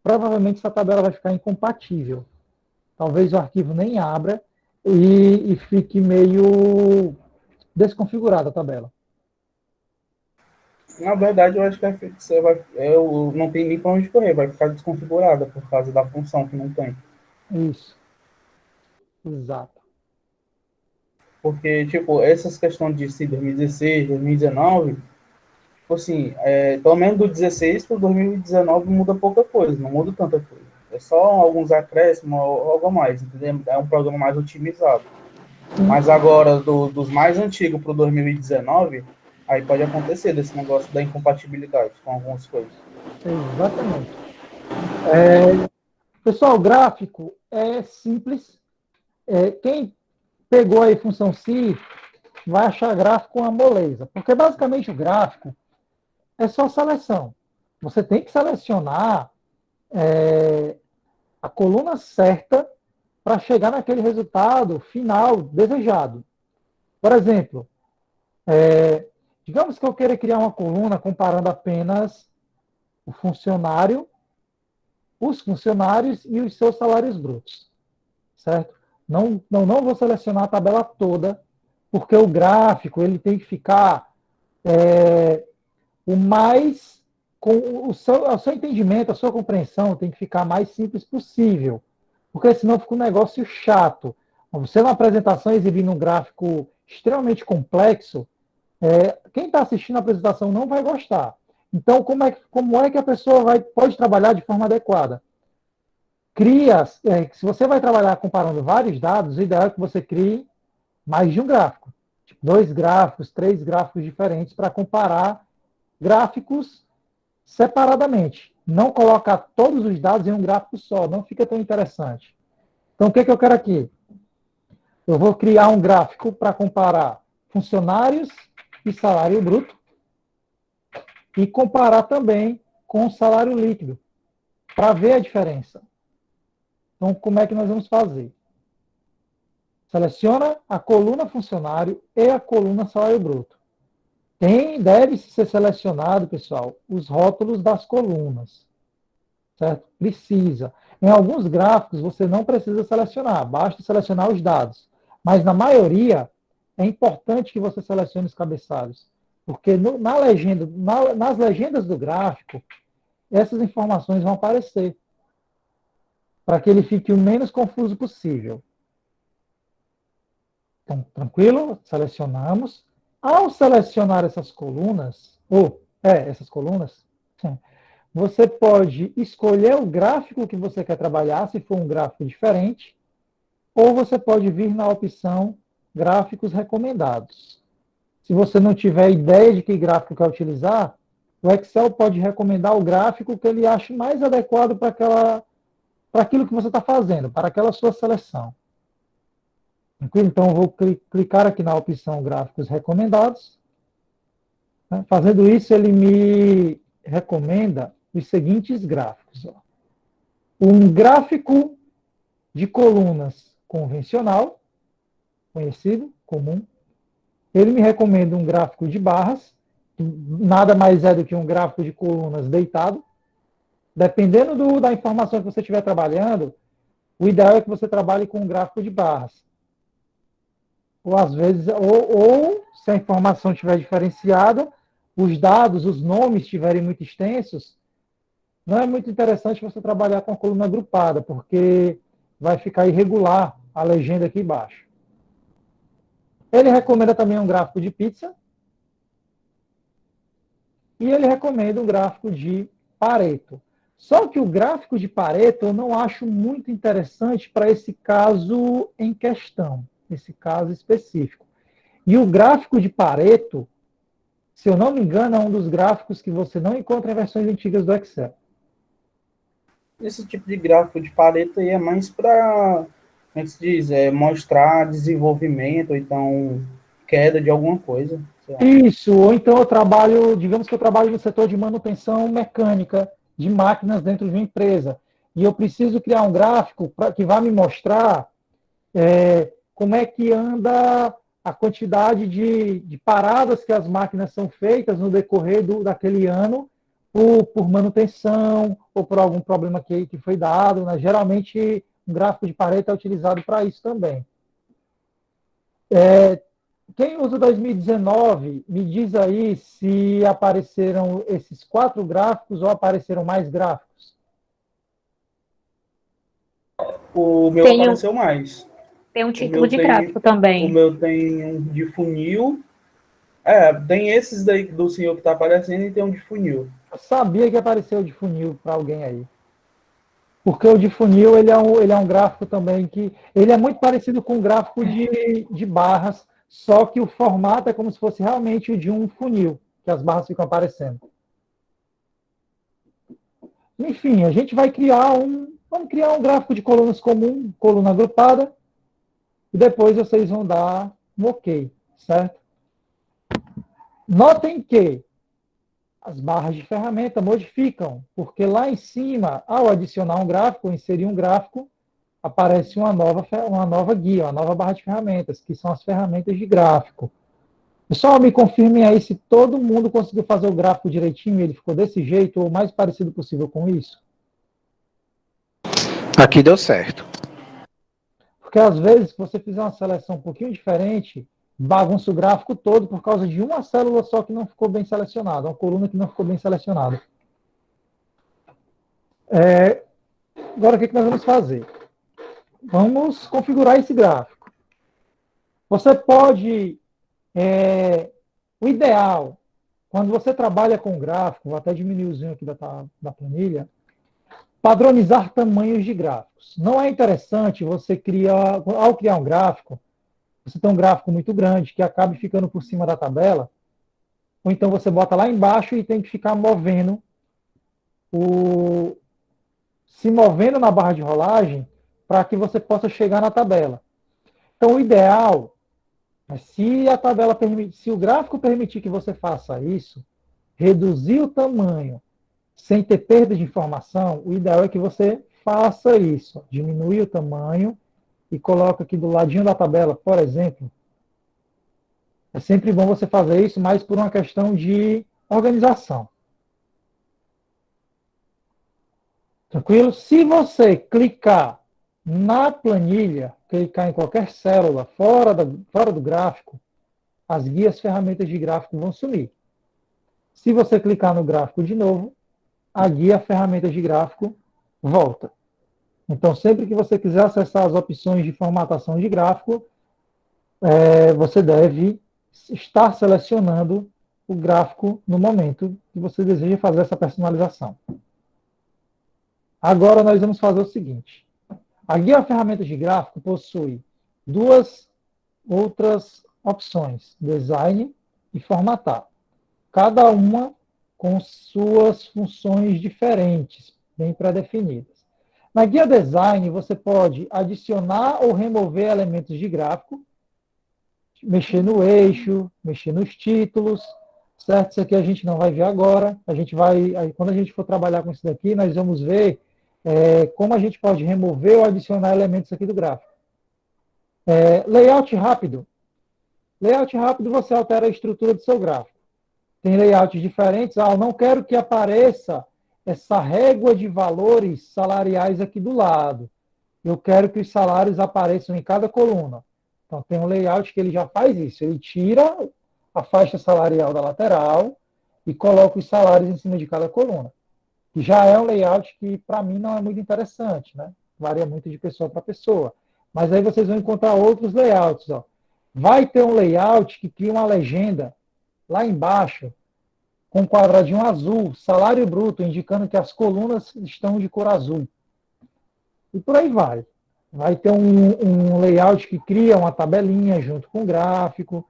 S1: provavelmente essa tabela vai ficar incompatível. Talvez o arquivo nem abra e fique meio desconfigurada a tabela.
S4: Na verdade, eu acho que não tem nem para onde correr, vai ficar desconfigurada por causa da função que não tem.
S1: Isso. Exato.
S4: Porque, tipo, essas questões de 2016, 2019, assim, pelo menos do 16 para o 2019 muda pouca coisa, não muda tanta coisa. É só alguns acréscimos ou algo a mais, entendeu? É um programa mais otimizado. Mas agora, dos mais antigos para o 2019, aí pode acontecer desse negócio da incompatibilidade com algumas coisas.
S1: Exatamente. Pessoal, o gráfico é simples. Quem pegou aí função SI vai achar gráfico uma moleza. Porque basicamente o gráfico é só seleção. Você tem que selecionar a coluna certa para chegar naquele resultado final desejado. Por exemplo, digamos que eu queira criar uma coluna comparando apenas os funcionários e os seus salários brutos. Certo? Não vou selecionar a tabela toda, porque o gráfico ele tem que ficar o mais... com o seu entendimento, a sua compreensão tem que ficar mais simples possível. Porque senão fica um negócio chato, Você, na apresentação, exibindo um gráfico extremamente complexo, quem está assistindo a apresentação não vai gostar. Então, como é que a pessoa pode trabalhar de forma adequada? Se você vai trabalhar comparando vários dados, o ideal é que você crie mais de um gráfico. Tipo, 2 gráficos, 3 gráficos diferentes para comparar gráficos separadamente. Não colocar todos os dados em um gráfico só, não fica tão interessante. Então, o que eu quero aqui? Eu vou criar um gráfico para comparar funcionários e salário bruto e comparar também com o salário líquido, para ver a diferença. Então, como é que nós vamos fazer? Seleciona a coluna funcionário e a coluna salário bruto. Deve ser selecionado, pessoal, os rótulos das colunas. Certo? Precisa. Em alguns gráficos, você não precisa selecionar, basta selecionar os dados. Mas, na maioria, é importante que você selecione os cabeçalhos. Porque nas legendas do gráfico, essas informações vão aparecer. Para que ele fique o menos confuso possível. Então, tranquilo? Selecionamos. Ao selecionar essas colunas, você pode escolher o gráfico que você quer trabalhar, se for um gráfico diferente, ou você pode vir na opção gráficos recomendados. Se você não tiver ideia de que gráfico quer utilizar, o Excel pode recomendar o gráfico que ele ache mais adequado para aquilo que você está fazendo, para aquela sua seleção. Então, eu vou clicar aqui na opção gráficos recomendados. Fazendo isso, ele me recomenda os seguintes gráficos. Um gráfico de colunas convencional, conhecido, comum. Ele me recomenda um gráfico de barras, que nada mais é do que um gráfico de colunas deitado. Dependendo da informação que você estiver trabalhando, o ideal é que você trabalhe com um gráfico de barras. Ou às vezes, se a informação estiver diferenciada, os dados, os nomes estiverem muito extensos, não é muito interessante você trabalhar com a coluna agrupada, porque vai ficar irregular a legenda aqui embaixo. Ele recomenda também um gráfico de pizza. E ele recomenda um gráfico de Pareto. Só que o gráfico de Pareto eu não acho muito interessante para esse caso em questão, esse caso específico. E o gráfico de Pareto, se eu não me engano, é um dos gráficos que você não encontra em versões antigas do Excel.
S4: Esse tipo de gráfico de Pareto aí é mais para, como é que se diz, mostrar desenvolvimento, ou então queda de alguma coisa.
S1: Isso, ou então digamos que eu trabalho no setor de manutenção mecânica de máquinas dentro de uma empresa. E eu preciso criar um gráfico que vai me mostrar como é que anda a quantidade de paradas que as máquinas são feitas no decorrer daquele ano por manutenção ou por algum problema que foi dado. Né? Geralmente, um gráfico de Pareto é utilizado para isso também. Quem usa 2019, me diz aí se apareceram esses 4 gráficos ou apareceram mais gráficos.
S4: O meu apareceu mais.
S5: Tem um título de gráfico também.
S4: O meu tem um de funil. Tem esses daí do senhor que está aparecendo e tem um de funil.
S1: Eu sabia que apareceu o de funil para alguém aí. Porque o de funil ele é um gráfico também que... Ele é muito parecido com o gráfico de barras, só que o formato é como se fosse realmente o de um funil, que as barras ficam aparecendo. Enfim, a gente vai vamos criar um gráfico de colunas comum, coluna agrupada, e depois vocês vão dar um OK, certo? Notem que as barras de ferramenta modificam, porque lá em cima, ao adicionar um gráfico, inserir um gráfico, aparece uma nova guia, uma nova barra de ferramentas, que são as ferramentas de gráfico. Pessoal, me confirmem aí se todo mundo conseguiu fazer o gráfico direitinho e ele ficou desse jeito, ou o mais parecido possível com isso.
S3: Aqui deu certo.
S1: Porque às vezes, se você fizer uma seleção um pouquinho diferente, bagunça o gráfico todo por causa de uma célula só que não ficou bem selecionada, uma coluna que não ficou bem selecionada. Agora, o que nós vamos fazer? Vamos configurar esse gráfico. Você pode, o ideal, quando você trabalha com gráfico, vou até diminuir o zoom aqui da planilha, padronizar tamanhos de gráficos. Não é interessante você criar, ao criar um gráfico, você tem um gráfico muito grande que acabe ficando por cima da tabela, ou então você bota lá embaixo e tem que ficar movendo, se movendo na barra de rolagem para que você possa chegar na tabela. Então, o ideal é, se a tabela permite, se o gráfico permitir que você faça isso, reduzir o tamanho sem ter perda de informação, o ideal é que você faça isso. Diminui o tamanho e coloca aqui do ladinho da tabela, por exemplo. É sempre bom você fazer isso, mas por uma questão de organização. Tranquilo? Se você clicar na planilha, clicar em qualquer célula fora do gráfico, as guias ferramentas de gráfico vão sumir. Se você clicar no gráfico de novo, a guia ferramentas de gráfico volta. Então, sempre que você quiser acessar as opções de formatação de gráfico, você deve estar selecionando o gráfico no momento que você deseja fazer essa personalização. Agora nós vamos fazer o seguinte. A guia ferramentas de gráfico possui duas outras opções, design e formatar. Cada uma com suas funções diferentes, bem pré-definidas. Na guia design, você pode adicionar ou remover elementos de gráfico, mexer no eixo, mexer nos títulos, certo? Isso aqui a gente não vai ver agora. A gente vai, quando a gente for trabalhar com isso daqui, nós vamos ver como a gente pode remover ou adicionar elementos aqui do gráfico. Layout rápido. Layout rápido, você altera a estrutura do seu gráfico. Tem layouts diferentes. Eu não quero que apareça essa régua de valores salariais aqui do lado. Eu quero que os salários apareçam em cada coluna. Então, tem um layout que ele já faz isso. Ele tira a faixa salarial da lateral e coloca os salários em cima de cada coluna. Que já é um layout que, para mim, não é muito interessante, né? Varia muito de pessoa para pessoa. Mas aí vocês vão encontrar outros layouts. Ó. Vai ter um layout que cria uma legenda lá embaixo, com um quadradinho azul, salário bruto, indicando que as colunas estão de cor azul. E por aí vai. Vai ter um layout que cria uma tabelinha junto com o gráfico.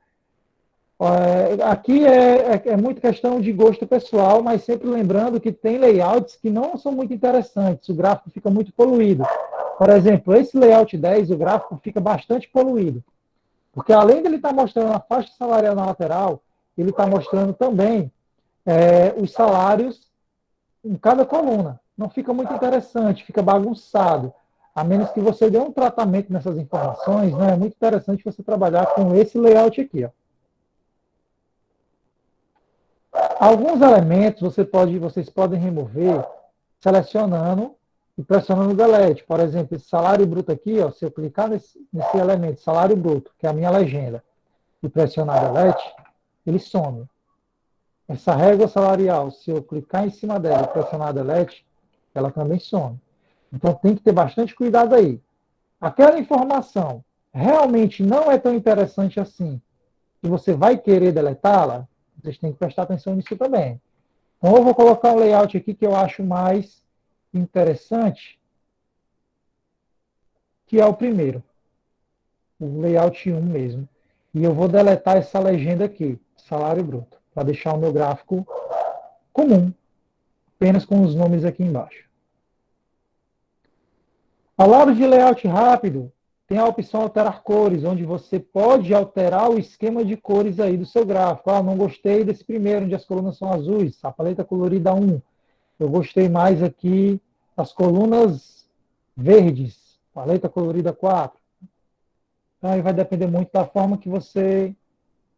S1: Aqui é muito questão de gosto pessoal, mas sempre lembrando que tem layouts que não são muito interessantes, o gráfico fica muito poluído. Por exemplo, esse layout 10, o gráfico fica bastante poluído, porque além de ele estar mostrando a faixa salarial na lateral, ele está mostrando também os salários em cada coluna. Não fica muito interessante, fica bagunçado. A menos que você dê um tratamento nessas informações, né, é muito interessante você trabalhar com esse layout aqui. Ó. Alguns elementos vocês podem remover selecionando e pressionando o delete. Por exemplo, esse salário bruto aqui, ó, se eu clicar nesse elemento, salário bruto, que é a minha legenda, e pressionar delete, ele some. Essa régua salarial, se eu clicar em cima dela e pressionar delete, ela também some. Então tem que ter bastante cuidado aí. Aquela informação realmente não é tão interessante assim, que você vai querer deletá-la, vocês têm que prestar atenção nisso também. Então eu vou colocar um layout aqui que eu acho mais interessante, que é o primeiro. O layout 1 mesmo. E eu vou deletar essa legenda aqui, salário bruto, para deixar o meu gráfico comum, apenas com os nomes aqui embaixo. Ao lado de layout rápido, tem a opção alterar cores, onde você pode alterar o esquema de cores aí do seu gráfico. Não gostei desse primeiro, onde as colunas são azuis, a paleta colorida 1. Eu gostei mais aqui das colunas verdes, paleta colorida 4. Então, aí vai depender muito da forma que você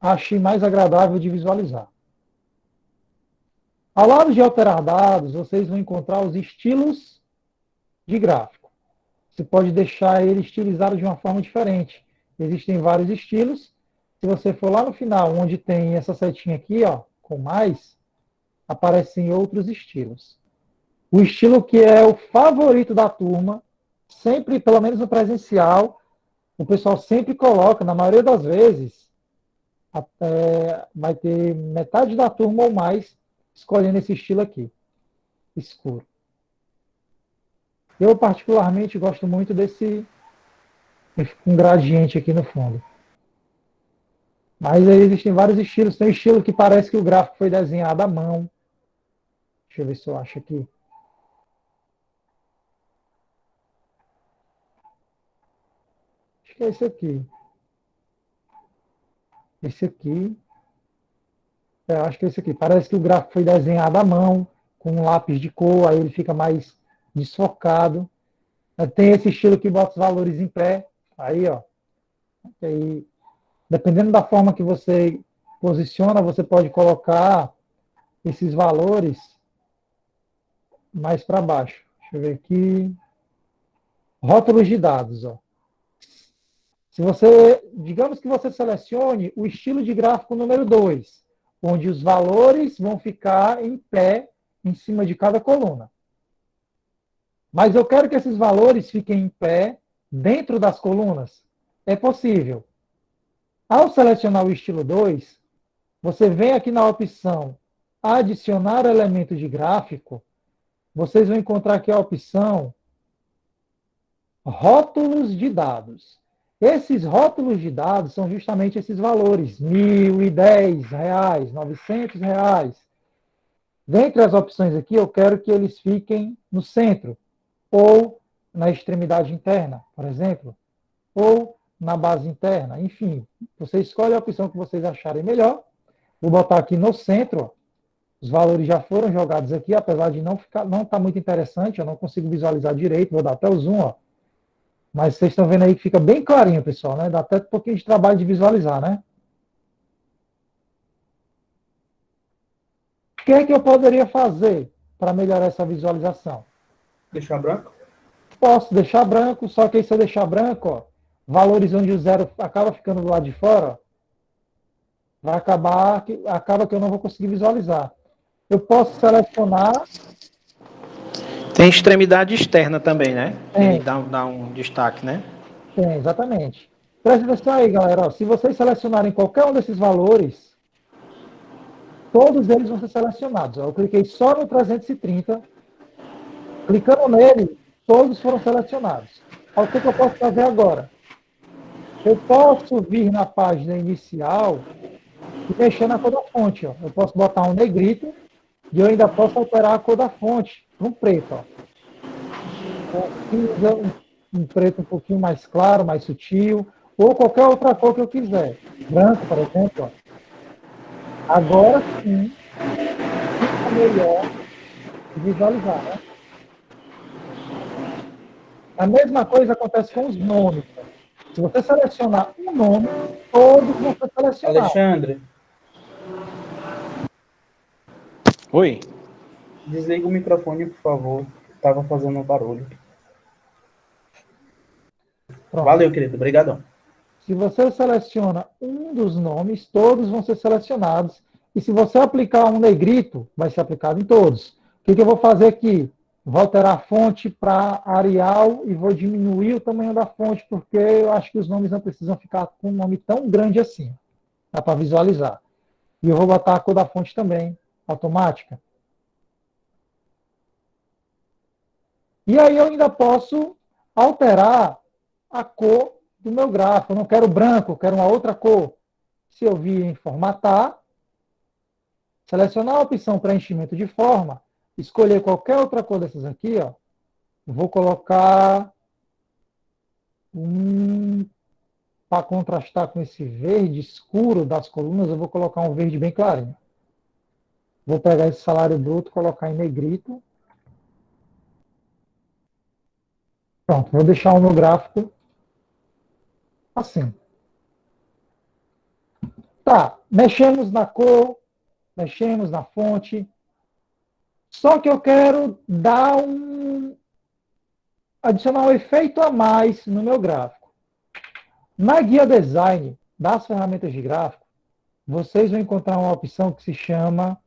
S1: ache mais agradável de visualizar. Ao lado de alterar dados, vocês vão encontrar os estilos de gráfico. Você pode deixar ele estilizado de uma forma diferente. Existem vários estilos. Se você for lá no final, onde tem essa setinha aqui, ó, com mais, aparecem outros estilos. O estilo que é o favorito da turma, sempre, pelo menos no presencial, o pessoal sempre coloca, na maioria das vezes, vai ter metade da turma ou mais escolhendo esse estilo aqui, escuro. Eu, particularmente, gosto muito desse com gradiente aqui no fundo. Mas aí existem vários estilos. Tem um estilo que parece que o gráfico foi desenhado à mão. Deixa eu ver se eu acho aqui. Acho que é esse aqui. Esse aqui. Acho que é esse aqui. Parece que o gráfico foi desenhado à mão, com um lápis de cor, aí ele fica mais desfocado. Tem esse estilo que bota os valores em pé. Aí, ó. Aí, dependendo da forma que você posiciona, você pode colocar esses valores mais para baixo. Deixa eu ver aqui. Rótulos de dados, ó. Se você, digamos que você selecione o estilo de gráfico número 2, onde os valores vão ficar em pé em cima de cada coluna. Mas eu quero que esses valores fiquem em pé dentro das colunas. É possível. Ao selecionar o estilo 2, você vem aqui na opção adicionar elemento de gráfico, vocês vão encontrar aqui a opção rótulos de dados. Esses rótulos de dados são justamente esses valores, R$ 1.010, R$ 900. Dentre as opções aqui, eu quero que eles fiquem no centro, ou na extremidade interna, por exemplo, ou na base interna, enfim. Você escolhe a opção que vocês acharem melhor. Vou botar aqui no centro, ó. Os valores já foram jogados aqui, apesar de não tá muito interessante, eu não consigo visualizar direito, vou dar até o zoom, ó. Mas vocês estão vendo aí que fica bem clarinho, pessoal, né? Dá até um pouquinho de trabalho de visualizar, né? O que é que eu poderia fazer para melhorar essa visualização?
S4: Deixar branco?
S1: Posso deixar branco, só que aí se eu deixar branco, ó, valores onde o zero acaba ficando do lado de fora, ó, acaba que eu não vou conseguir visualizar. Eu posso selecionar.
S3: Tem extremidade externa também, né?
S1: Tem.
S3: Que dá um destaque, né?
S1: Tem, exatamente. Presta atenção aí, galera. Ó, se vocês selecionarem qualquer um desses valores, todos eles vão ser selecionados. Ó, eu cliquei só no 330. Clicando nele, todos foram selecionados. Ó, o que eu posso fazer agora? Eu posso vir na página inicial e mexer na cor da fonte. Ó. Eu posso botar um negrito e eu ainda posso alterar a cor da fonte para um preto. Ó. Um preto um pouquinho mais claro, mais sutil, ou qualquer outra cor que eu quiser. Branco, por exemplo. Ó. Agora sim, fica melhor visualizar, né? A mesma coisa acontece com os nomes. Ó. Se você selecionar um nome, todos vão ser selecionados.
S4: Alexandre,
S3: Oi.
S4: desliga o microfone, por favor. Estava fazendo barulho.
S1: Pronto.
S4: Valeu, querido. Obrigadão.
S1: Se você seleciona um dos nomes, todos vão ser selecionados. E se você aplicar um negrito, vai ser aplicado em todos. O que eu vou fazer aqui? Vou alterar a fonte para Arial e vou diminuir o tamanho da fonte, porque eu acho que os nomes não precisam ficar com um nome tão grande assim. Dá para visualizar. E eu vou botar a cor da fonte também, automática. E aí eu ainda posso alterar a cor do meu gráfico. Eu não quero branco, eu quero uma outra cor. Se eu vir em formatar, selecionar a opção preenchimento de forma, escolher qualquer outra cor dessas aqui, ó, vou colocar para contrastar com esse verde escuro das colunas, eu vou colocar um verde bem clarinho. Vou pegar esse salário bruto, colocar em negrito. Pronto, vou deixar o meu gráfico assim. Tá, mexemos na cor, mexemos na fonte. Só que eu quero adicionar um efeito a mais no meu gráfico. Na guia design das ferramentas de gráfico, vocês vão encontrar uma opção que se chama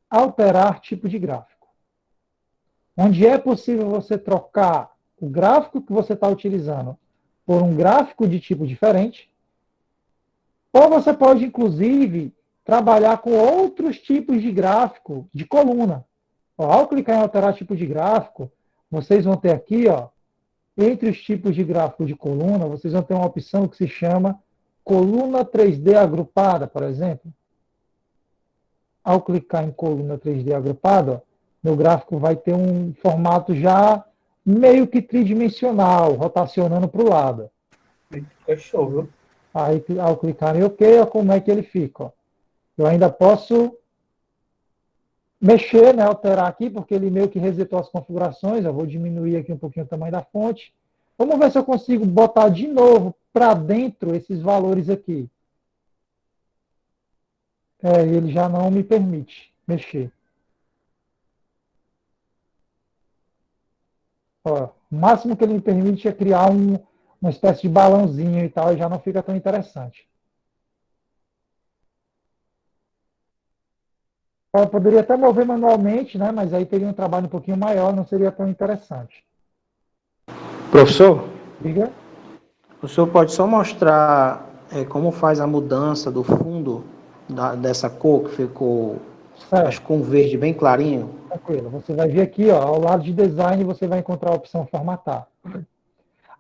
S1: alterar tipo de gráfico. Onde é possível você trocar o gráfico que você está utilizando por um gráfico de tipo diferente, ou você pode, inclusive, trabalhar com outros tipos de gráfico de coluna. Ó, ao clicar em alterar tipo de gráfico, vocês vão ter aqui, ó, entre os tipos de gráfico de coluna, vocês vão ter uma opção que se chama coluna 3D agrupada, por exemplo. Ao clicar em coluna 3D agrupada, ó, meu gráfico vai ter um formato já meio que tridimensional, rotacionando para o lado.
S4: Fica show, viu?
S1: Aí, ao clicar em OK, ó, como é que ele fica. Ó. Eu ainda posso mexer, né, alterar aqui, porque ele meio que resetou as configurações. Eu vou diminuir aqui um pouquinho o tamanho da fonte. Vamos ver se eu consigo botar de novo para dentro esses valores aqui. Ele já não me permite mexer. Ó, o máximo que ele me permite é criar uma espécie de balãozinho e tal, e já não fica tão interessante. Eu poderia até mover manualmente, né, mas aí teria um trabalho um pouquinho maior, não seria tão interessante.
S3: Professor,
S1: Diga.
S3: o senhor pode só mostrar como faz a mudança do fundo dessa cor que ficou, acho que com um verde bem clarinho?
S1: Tranquilo. Você vai vir aqui, ó, ao lado de design, você vai encontrar a opção formatar.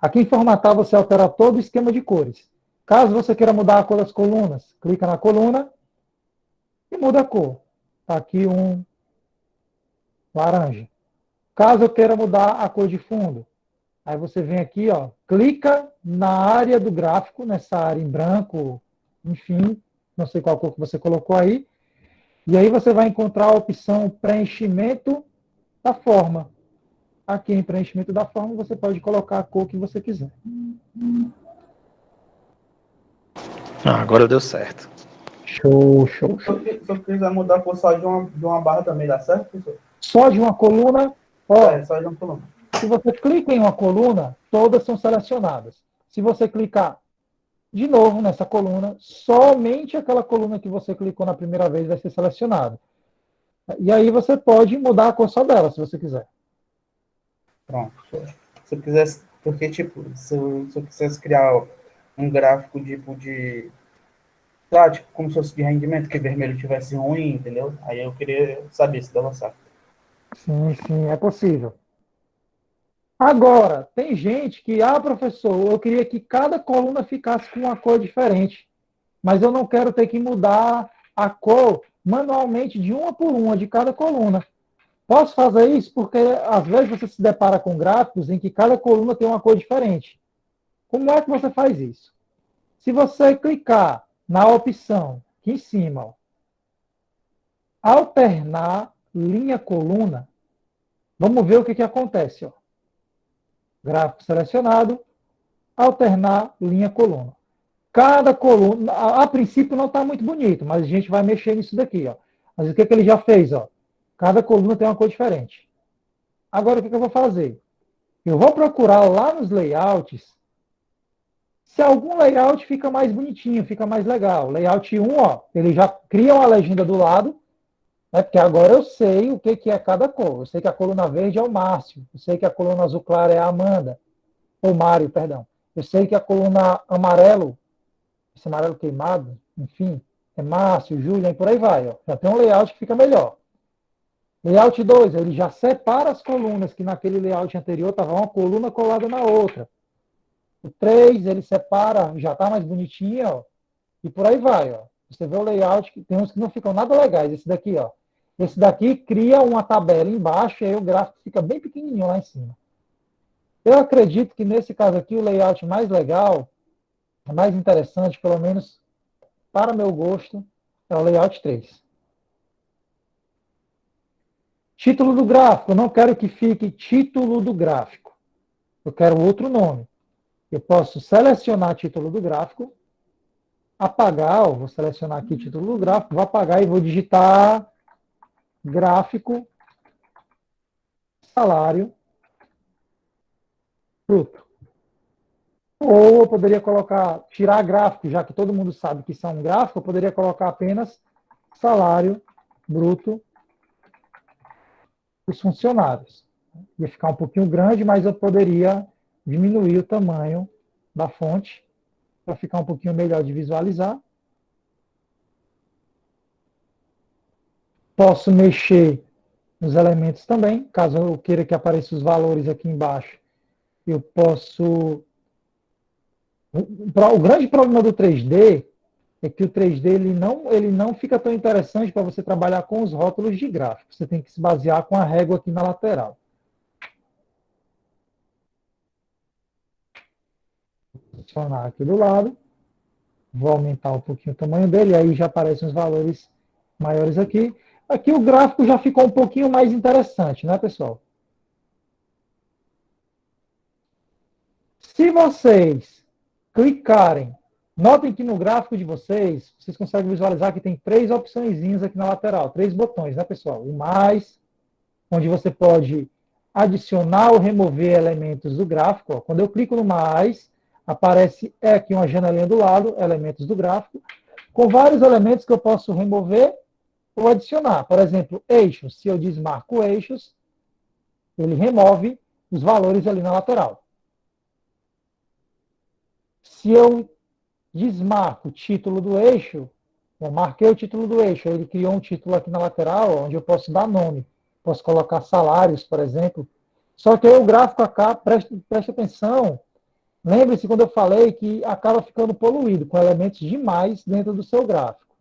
S1: Aqui em formatar, você altera todo o esquema de cores. Caso você queira mudar a cor das colunas, clica na coluna e muda a cor. Está aqui um laranja. Caso eu queira mudar a cor de fundo, aí você vem aqui, ó, clica na área do gráfico, nessa área em branco, enfim, não sei qual cor que você colocou aí, e aí você vai encontrar a opção preenchimento da forma. Aqui em preenchimento da forma, você pode colocar a cor que você quiser.
S3: Agora deu certo.
S1: Show, show, show.
S4: Se eu quiser mudar a cor só de uma barra também, dá certo, professor?
S1: Só de uma coluna, ó,
S4: Só de uma coluna.
S1: se você clica em uma coluna, todas são selecionadas. Se você clicar de novo nessa coluna, somente aquela coluna que você clicou na primeira vez vai ser selecionada. E aí você pode mudar a cor só dela, se você quiser.
S4: Pronto. Se eu quisesse, porque, tipo, se eu quisesse criar um gráfico tipo tipo, como se fosse de rendimento, que vermelho tivesse ruim, entendeu? Aí eu queria saber se dava certo.
S1: Sim, sim, é possível. Agora, tem gente que, professor, eu queria que cada coluna ficasse com uma cor diferente, mas eu não quero ter que mudar a cor manualmente de uma por uma de cada coluna. Posso fazer isso? Porque às vezes você se depara com gráficos em que cada coluna tem uma cor diferente. Como é que você faz isso? Se você clicar na opção aqui em cima, ó, alternar linha-coluna, vamos ver o que acontece. Ó. Gráfico selecionado, alternar linha-coluna. Cada coluna, a princípio não está muito bonito, mas a gente vai mexer nisso daqui. Ó. Mas o que ele já fez? Ó? Cada coluna tem uma cor diferente. Agora, o que eu vou fazer? Eu vou procurar lá nos layouts se algum layout fica mais bonitinho, fica mais legal. Layout 1, ó, ele já cria uma legenda do lado, né, porque agora eu sei o que é cada cor. Eu sei que a coluna verde é o Márcio, eu sei que a coluna azul clara é a Amanda, ou Mário, perdão. Eu sei que a coluna amarelo, esse amarelo queimado, enfim, é Márcio, Júlia, e por aí vai. Ó. Já tem um layout que fica melhor. Layout 2, ele já separa as colunas, que naquele layout anterior estava uma coluna colada na outra. O 3, ele separa, já está mais bonitinho, ó, e por aí vai. Ó. Você vê o layout, que tem uns que não ficam nada legais. Esse daqui, ó. Esse daqui cria uma tabela embaixo e aí o gráfico fica bem pequenininho lá em cima. Eu acredito que nesse caso aqui o layout mais legal, mais interessante, pelo menos para meu gosto, é o layout 3. Título do gráfico, eu não quero que fique título do gráfico. Eu quero outro nome. Eu posso selecionar título do gráfico, apagar, vou selecionar aqui título do gráfico, vou apagar e vou digitar gráfico, salário, bruto. Ou eu poderia colocar, tirar gráfico, já que todo mundo sabe que isso é um gráfico, eu poderia colocar apenas salário bruto dos funcionários. Ia ficar um pouquinho grande, mas eu poderia diminuir o tamanho da fonte, para ficar um pouquinho melhor de visualizar. Posso mexer nos elementos também, caso eu queira que apareçam os valores aqui embaixo. Eu posso... O grande problema do 3D é que o 3D ele não fica tão interessante para você trabalhar com os rótulos de gráfico. Você tem que se basear com a régua aqui na lateral. Vou posicionar aqui do lado. Vou aumentar um pouquinho o tamanho dele, aí já aparecem os valores maiores aqui. Aqui o gráfico já ficou um pouquinho mais interessante, né, pessoal? Se vocês clicarem, notem que no gráfico de vocês, vocês conseguem visualizar que tem 3 opçõezinhas aqui na lateral, 3 botões, né, pessoal? O mais, onde você pode adicionar ou remover elementos do gráfico. Ó. Quando eu clico no mais, aparece aqui uma janelinha do lado, elementos do gráfico, com vários elementos que eu posso remover ou adicionar. Por exemplo, eixos. Se eu desmarco eixos, ele remove os valores ali na lateral. Se eu desmarco o título do eixo, eu marquei o título do eixo, ele criou um título aqui na lateral, onde eu posso dar nome. Posso colocar salários, por exemplo. Só que aí o gráfico acaba, preste atenção, lembre-se quando eu falei que acaba ficando poluído, com elementos demais dentro do seu gráfico.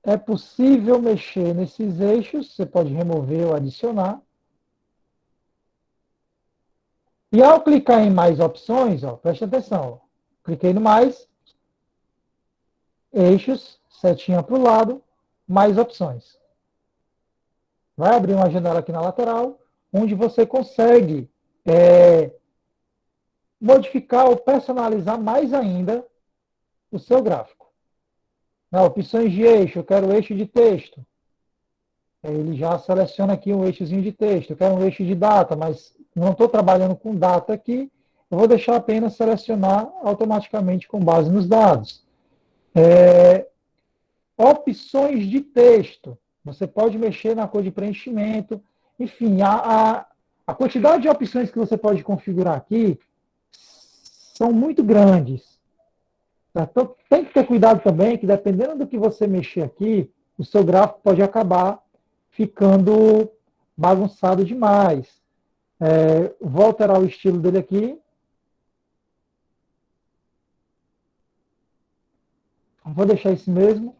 S1: É possível mexer nesses eixos, você pode remover ou adicionar. E ao clicar em mais opções, ó, preste atenção, ó, cliquei no mais, eixos, setinha para o lado, mais opções. Vai abrir uma janela aqui na lateral, onde você consegue modificar ou personalizar mais ainda o seu gráfico. Na opções de eixo, eu quero eixo de texto. Ele já seleciona aqui um eixozinho de texto. Eu quero um eixo de data, mas não estou trabalhando com data aqui. Eu vou deixar apenas selecionar automaticamente com base nos dados. Opções de texto. Você pode mexer na cor de preenchimento. Enfim, a quantidade de opções que você pode configurar aqui são muito grandes. Então, tem que ter cuidado também, que dependendo do que você mexer aqui, o seu gráfico pode acabar ficando bagunçado demais. Vou alterar o estilo dele aqui. Vou deixar esse mesmo.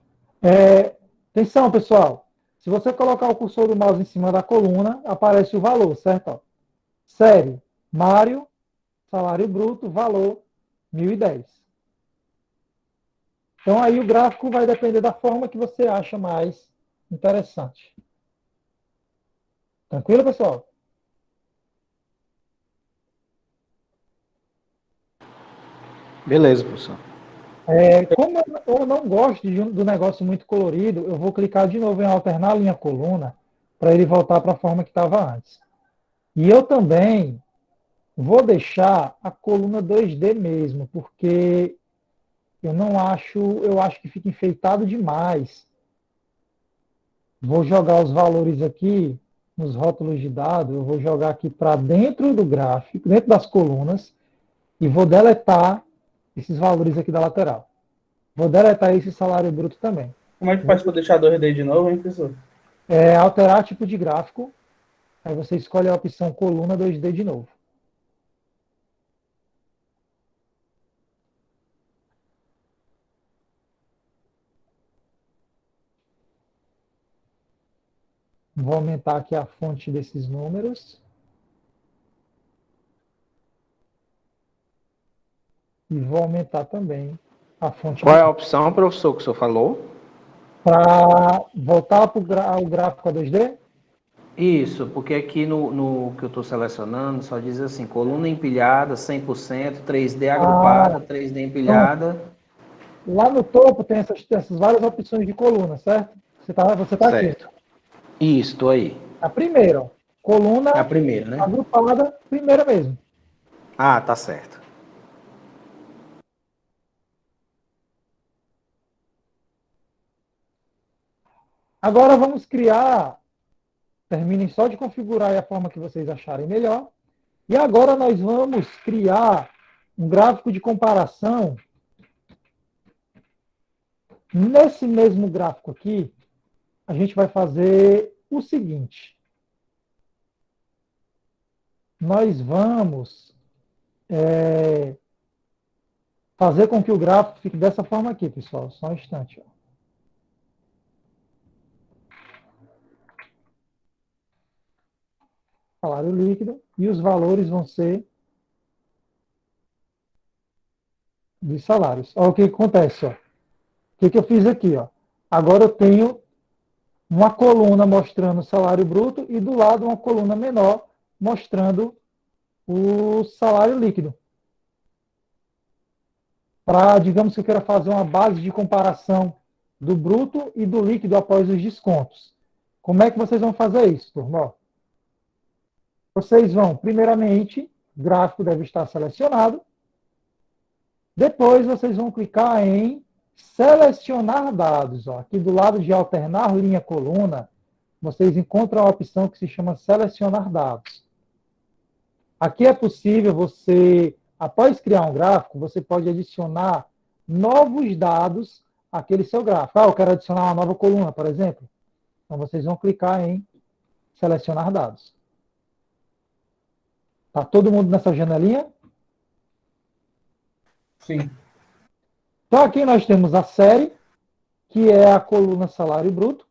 S1: Atenção, pessoal. Se você colocar o cursor do mouse em cima da coluna, aparece o valor, certo? Ó. Série, Mário, salário bruto, valor, 1.010. Então, aí o gráfico vai depender da forma que você acha mais interessante. Tranquilo, pessoal?
S3: Beleza, professor.
S1: Como eu não gosto do negócio muito colorido, eu vou clicar de novo em alternar a linha coluna para ele voltar para a forma que estava antes. E eu também vou deixar a coluna 2D mesmo, porque eu acho que fica enfeitado demais. Vou jogar os valores aqui nos rótulos de dados, eu vou jogar aqui para dentro do gráfico, dentro das colunas, e vou deletar esses valores aqui da lateral. Vou deletar esse salário bruto também.
S4: Como é que faz para deixar 2D de novo, hein, professor?
S1: Alterar tipo de gráfico, aí você escolhe a opção coluna 2D de novo. Vou aumentar aqui a fonte desses números. E vou aumentar também a fonte.
S3: Qual é a opção, professor, que o senhor falou?
S1: Para voltar para o gráfico a 2D?
S3: Isso, porque aqui no que eu estou selecionando só diz assim, coluna empilhada, 100%, 3D agrupada, 3D empilhada.
S1: Lá no topo tem essas várias opções de coluna, certo? Você tá aqui.
S3: Certo. Isso, estou aí.
S1: A primeira, ó, coluna
S3: A primeira, né?
S1: agrupada, primeira mesmo.
S3: Ah, tá certo.
S1: Agora vamos criar, terminem só de configurar aí a forma que vocês acharem melhor. E agora nós vamos criar um gráfico de comparação. Nesse mesmo gráfico aqui, a gente vai fazer o seguinte. Nós vamos fazer com que o gráfico fique dessa forma aqui, pessoal. Só um instante. Ó. Salário líquido. E os valores vão ser de salários. Olha o que acontece. Ó. O que eu fiz aqui? Ó? Agora eu tenho uma coluna mostrando o salário bruto e do lado uma coluna menor mostrando o salário líquido. Para, digamos que eu queira fazer uma base de comparação do bruto e do líquido após os descontos. Como é que vocês vão fazer isso, turma? Vocês vão, primeiramente, o gráfico deve estar selecionado. Depois vocês vão clicar em selecionar dados. Ó. Aqui do lado de alternar linha-coluna, vocês encontram a opção que se chama selecionar dados. Aqui é possível você, após criar um gráfico, você pode adicionar novos dados àquele seu gráfico. Eu quero adicionar uma nova coluna, por exemplo. Então vocês vão clicar em selecionar dados. Tá todo mundo nessa janelinha?
S4: Sim.
S1: Então aqui nós temos a série, que é a coluna salário bruto,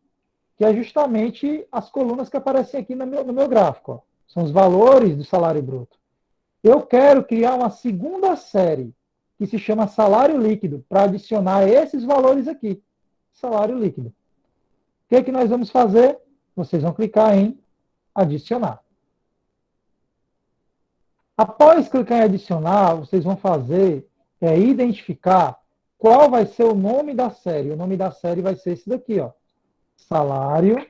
S1: que é justamente as colunas que aparecem aqui no meu gráfico. Ó. São os valores do salário bruto. Eu quero criar uma segunda série, que se chama salário líquido, para adicionar esses valores aqui. Salário líquido. O que nós vamos fazer? Vocês vão clicar em adicionar. Após clicar em adicionar, vocês vão fazer identificar qual vai ser o nome da série. O nome da série vai ser esse daqui, ó. Salário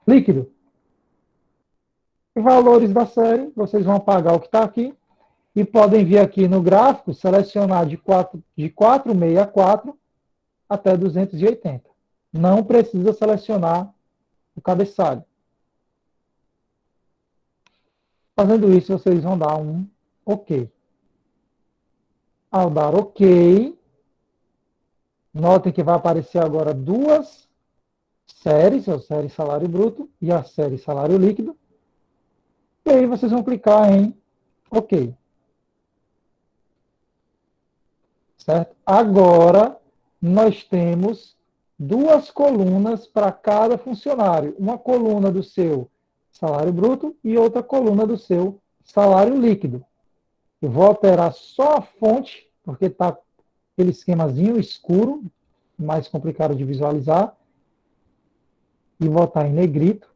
S1: líquido. Os valores da série, vocês vão apagar o que está aqui e podem vir aqui no gráfico, selecionar de 464 até 280. Não precisa selecionar o cabeçalho. Fazendo isso, vocês vão dar um OK. Ao dar OK, notem que vai aparecer agora duas séries, a série salário bruto e a série salário líquido. E aí vocês vão clicar em OK. Certo? Agora, nós temos duas colunas para cada funcionário. Uma coluna do seu salário bruto e outra coluna do seu salário líquido. Eu vou alterar só a fonte, porque está aquele esquemazinho escuro, mais complicado de visualizar. E botar em negrito.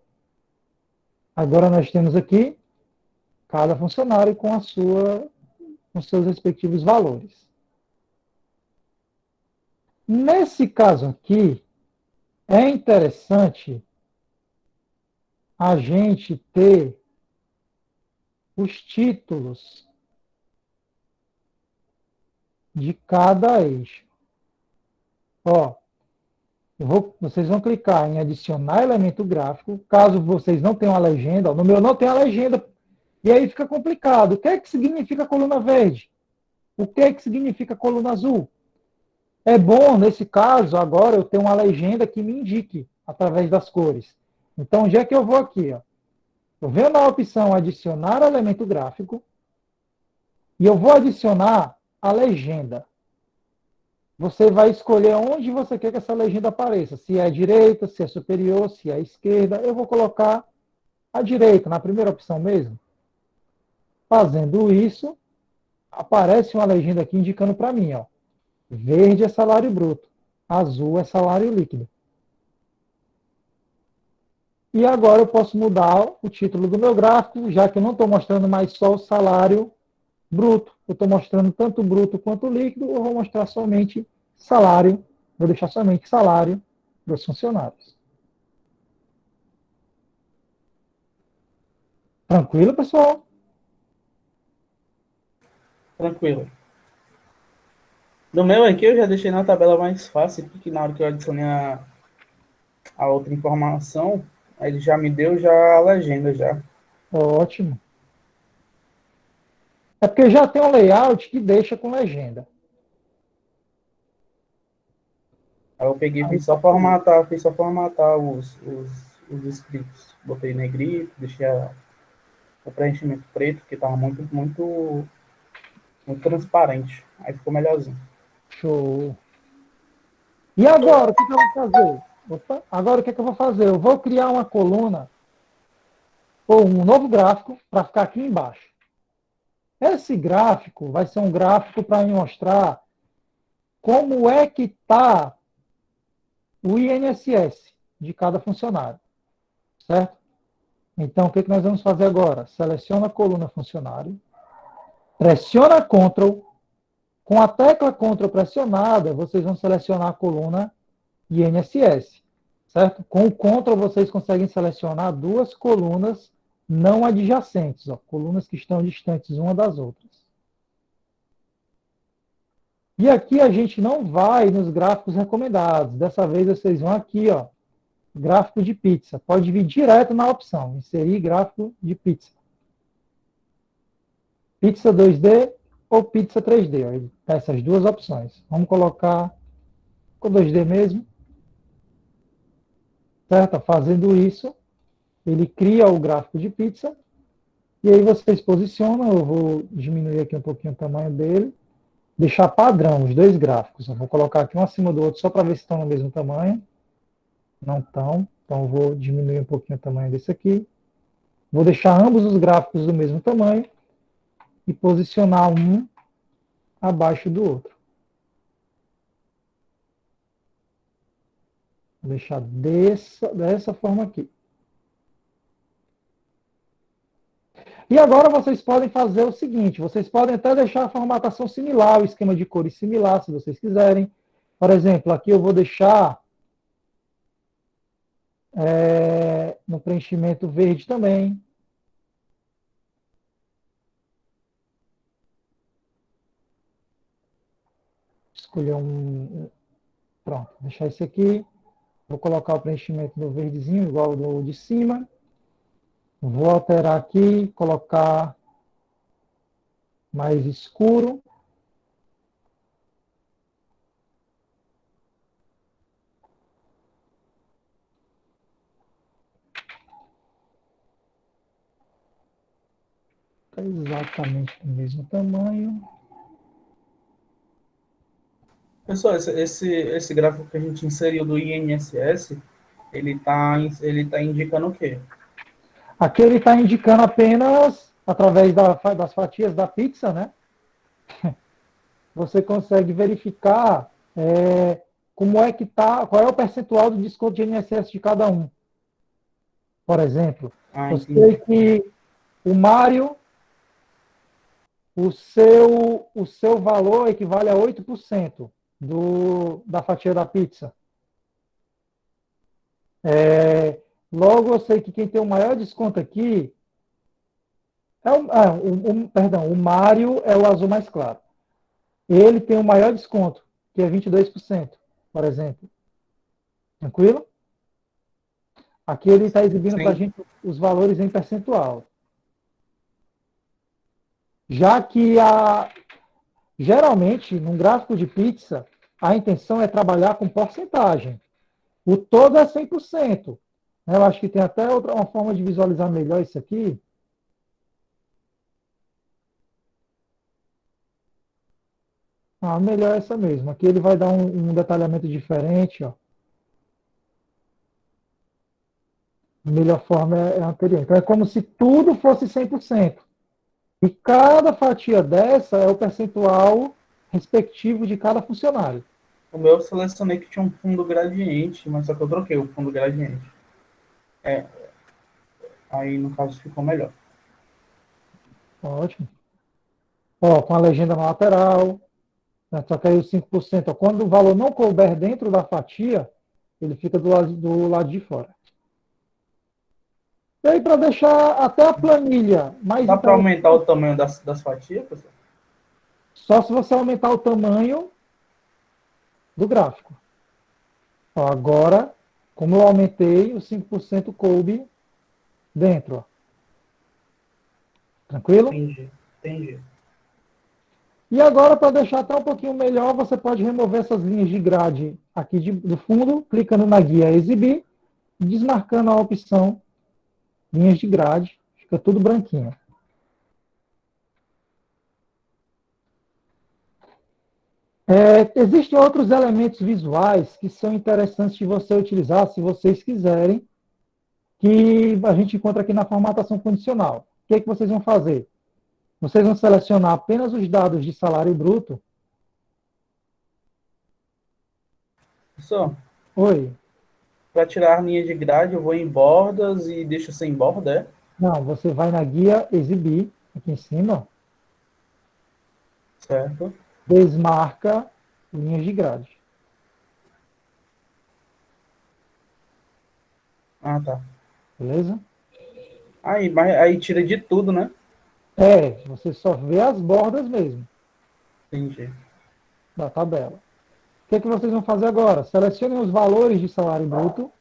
S1: Agora nós temos aqui cada funcionário com com seus respectivos valores. Nesse caso aqui, é interessante a gente ter os títulos de cada eixo. Ó, vocês vão clicar em adicionar elemento gráfico. Caso vocês não tenham a legenda, no meu não tem a legenda, e aí fica complicado. O que é que significa coluna verde? O que é que significa coluna azul? É bom, nesse caso, agora eu tenho uma legenda que me indique através das cores. Então, onde é que eu vou aqui? Ó? Eu venho na opção adicionar elemento gráfico e eu vou adicionar a legenda. Você vai escolher onde você quer que essa legenda apareça. Se é à direita, se é superior, se é à esquerda. Eu vou colocar à direita, na primeira opção mesmo. Fazendo isso, aparece uma legenda aqui indicando para mim, ó. Verde é salário bruto, azul é salário líquido. E agora eu posso mudar o título do meu gráfico, já que eu não estou mostrando mais só o salário bruto. Eu estou mostrando tanto bruto quanto líquido, eu vou mostrar somente salário, vou deixar somente salário dos funcionários. Tranquilo, pessoal?
S4: Tranquilo. No meu aqui eu já deixei na tabela mais fácil, porque na hora que eu adicionei a outra informação, Aí ele já me deu já a legenda já.
S1: Ótimo. É porque já tem um layout que deixa com legenda.
S4: Aí eu peguei e
S1: Aí,
S4: fiz só formatar os scripts. Botei negrito, deixei o preenchimento preto, porque tava muito transparente. Aí ficou melhorzinho.
S1: show. E agora, o que eu vou fazer? Opa, agora o que eu vou fazer? Eu vou criar uma coluna ou um novo gráfico para ficar aqui embaixo. Esse gráfico vai ser um gráfico para me mostrar como é que está o INSS de cada funcionário, certo? Então, o que nós vamos fazer agora? Seleciona a coluna funcionário, pressiona Ctrl, com a tecla Ctrl pressionada, vocês vão selecionar a coluna INSS, certo? Com o Ctrl, vocês conseguem selecionar duas colunas não adjacentes, ó, colunas que estão distantes uma das outras. E aqui a gente não vai nos gráficos recomendados. Dessa vez vocês vão aqui, ó, gráfico de pizza. Pode vir direto na opção, inserir gráfico de pizza. Pizza 2D ou pizza 3D. Ó, ele tem essas duas opções. Vamos colocar com 2D mesmo. Certo? Fazendo isso, ele cria o gráfico de pizza. E aí vocês posicionam. Eu vou diminuir aqui um pouquinho o tamanho dele. Deixar padrão os dois gráficos. Eu vou colocar aqui um acima do outro só para ver se estão no mesmo tamanho. Não estão. Então eu vou diminuir um pouquinho o tamanho desse aqui. Vou deixar ambos os gráficos do mesmo tamanho e posicionar um abaixo do outro. Vou deixar dessa forma aqui. E agora vocês podem fazer o seguinte, vocês podem até deixar a formatação similar, o esquema de cores similar, se vocês quiserem. Por exemplo, aqui eu vou deixar no preenchimento verde também. Escolher pronto, deixar esse aqui. Vou colocar o preenchimento no verdezinho, igual do de cima. Vou alterar aqui, colocar mais escuro. Está exatamente do mesmo tamanho.
S4: Pessoal, esse gráfico que a gente inseriu do INSS, ele tá indicando o quê?
S1: Aqui ele está indicando apenas, através das fatias da pizza, né? Você consegue verificar como é que está, qual é o percentual do desconto de INSS de cada um. Por exemplo, eu sei que o Mário, o seu valor equivale a 8% da fatia da pizza. Logo, eu sei que quem tem o maior desconto aqui perdão, o Mário é o azul mais claro. Ele tem o maior desconto, que é 22%, por exemplo. Tranquilo? Aqui ele está exibindo para a gente os valores em percentual. Já que geralmente, num gráfico de pizza, a intenção é trabalhar com porcentagem. O todo é 100%. Eu acho que tem até uma forma de visualizar melhor isso aqui. Melhor essa mesmo. Aqui ele vai dar um detalhamento diferente. Ó. A melhor forma é a anterior. Então é como se tudo fosse 100%. E cada fatia dessa é o percentual respectivo de cada funcionário.
S4: O meu eu selecionei que tinha um fundo gradiente, mas só que eu troquei o fundo gradiente. Aí, no caso, ficou melhor.
S1: Ótimo. Ó, com a legenda na lateral. Né, só que aí os 5%. Ó, quando o valor não couber dentro da fatia, ele fica do lado de fora. E aí, para deixar até a planilha mais...
S4: Dá para aumentar o tamanho das fatias, pessoal?
S1: Só se você aumentar o tamanho do gráfico. Ó, agora Como eu aumentei, os 5% coube dentro. Ó. Tranquilo?
S4: Entendi.
S1: E agora, para deixar até um pouquinho melhor, você pode remover essas linhas de grade aqui do fundo, clicando na guia Exibir, desmarcando a opção linhas de grade, fica tudo branquinho. Existem outros elementos visuais que são interessantes de você utilizar, se vocês quiserem, que a gente encontra aqui na formatação condicional. O que é que vocês vão fazer? Vocês vão selecionar apenas os dados de salário bruto.
S4: Professor,
S1: Oi.
S4: para tirar a linha de grade, eu vou em bordas e deixo sem borda, é?
S1: Não, você vai na guia Exibir, aqui em cima,
S4: Certo.
S1: desmarca linhas de grade.
S4: Ah, tá.
S1: Beleza?
S4: Aí tira de tudo, né?
S1: Você só vê as bordas mesmo
S4: Entendi.
S1: da tabela. O que é que vocês vão fazer agora? Selecionem os valores de salário bruto.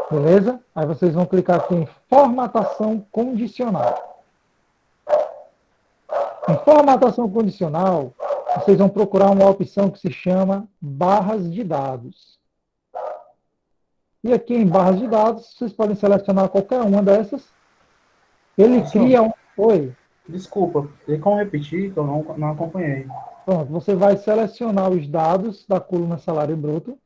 S1: Beleza? Aí vocês vão clicar aqui em formatação condicional. Em formatação condicional, vocês vão procurar uma opção que se chama barras de dados. E aqui em barras de dados, vocês podem selecionar qualquer uma dessas. Ele cria um... Oi.
S4: Desculpa, tem como repetir que eu não acompanhei.
S1: Pronto, você vai selecionar os dados da coluna salário bruto.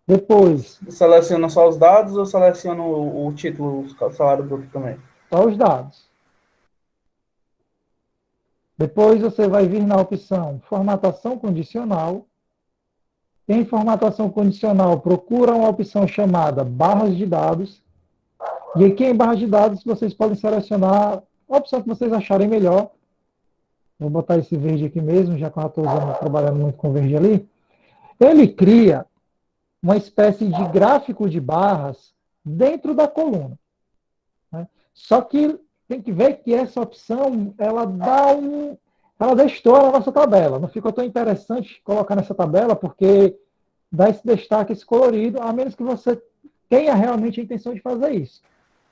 S1: Depois,
S4: Seleciona só os dados ou seleciona o título, o salário bruto também?
S1: só os dados. Depois você vai vir na opção formatação condicional. Em formatação condicional, procura uma opção chamada barras de dados. E aqui em barras de dados, vocês podem selecionar a opção que vocês acharem melhor. Vou botar esse verde aqui mesmo, já que eu estou trabalhando muito com verde ali. Ele cria uma espécie de gráfico de barras dentro da coluna. Né? Só que tem que ver que essa opção, ela destoa na nossa tabela. Não ficou tão interessante colocar nessa tabela, porque dá esse destaque, esse colorido, a menos que você tenha realmente a intenção de fazer isso.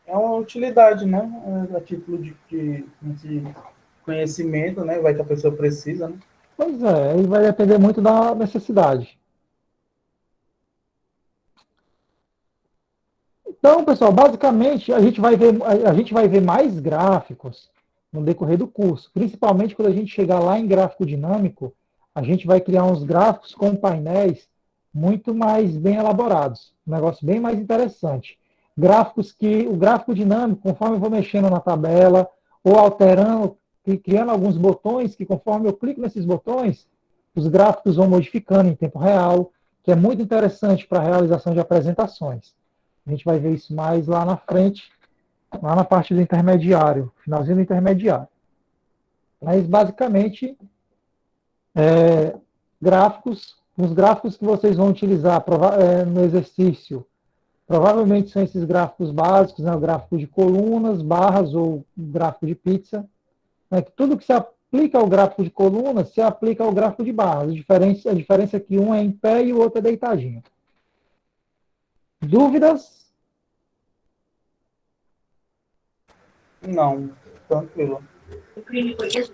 S4: É uma utilidade, né? A título de conhecimento, né? Vai que a pessoa precisa, né?
S1: Pois é, aí vai depender muito da necessidade. Então, pessoal, basicamente, a gente vai ver mais gráficos no decorrer do curso. Principalmente quando a gente chegar lá em gráfico dinâmico, a gente vai criar uns gráficos com painéis muito mais bem elaborados. Um negócio bem mais interessante. Gráficos que o gráfico dinâmico, conforme eu vou mexendo na tabela, ou alterando, criando alguns botões, que conforme eu clico nesses botões, os gráficos vão modificando em tempo real, que é muito interessante para a realização de apresentações. A gente vai ver isso mais lá na frente, lá na parte do intermediário, finalzinho do intermediário. Mas, basicamente, os gráficos que vocês vão utilizar no exercício, provavelmente são esses gráficos básicos, né, o gráfico de colunas, barras ou gráfico de pizza. Né, que tudo que se aplica ao gráfico de colunas se aplica ao gráfico de barras. A diferença é que um é em pé e o outro é deitadinho. Dúvidas?
S4: Não, tranquilo.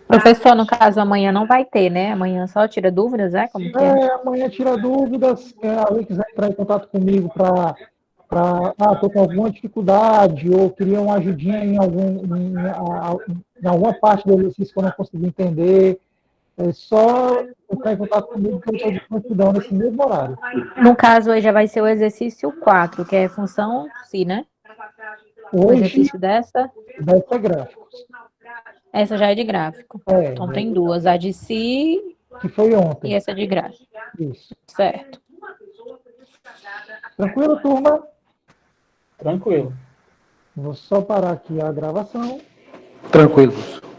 S5: Professor, no caso, amanhã não vai ter, né? Amanhã só tira dúvidas, é? Como que é?
S1: Amanhã tira dúvidas. Se alguém quiser entrar em contato comigo para estou com alguma dificuldade ou queria uma ajudinha em alguma parte do exercício que eu não consegui entender, é só entrar em contato comigo que eu estou de prontidão nesse mesmo horário.
S5: No caso, hoje já vai ser o exercício 4, que é função si, né? O
S1: Hoje,
S5: exercício dessa.
S1: vai ser gráficos.
S5: Essa já é de gráfico. Então tem duas, a de si
S1: Que foi
S5: e
S1: ontem.
S5: essa de gráfico.
S1: Isso.
S5: Certo.
S1: Tranquilo, turma?
S4: Tranquilo.
S1: Vou só parar aqui a gravação.
S3: Tranquilo, professor.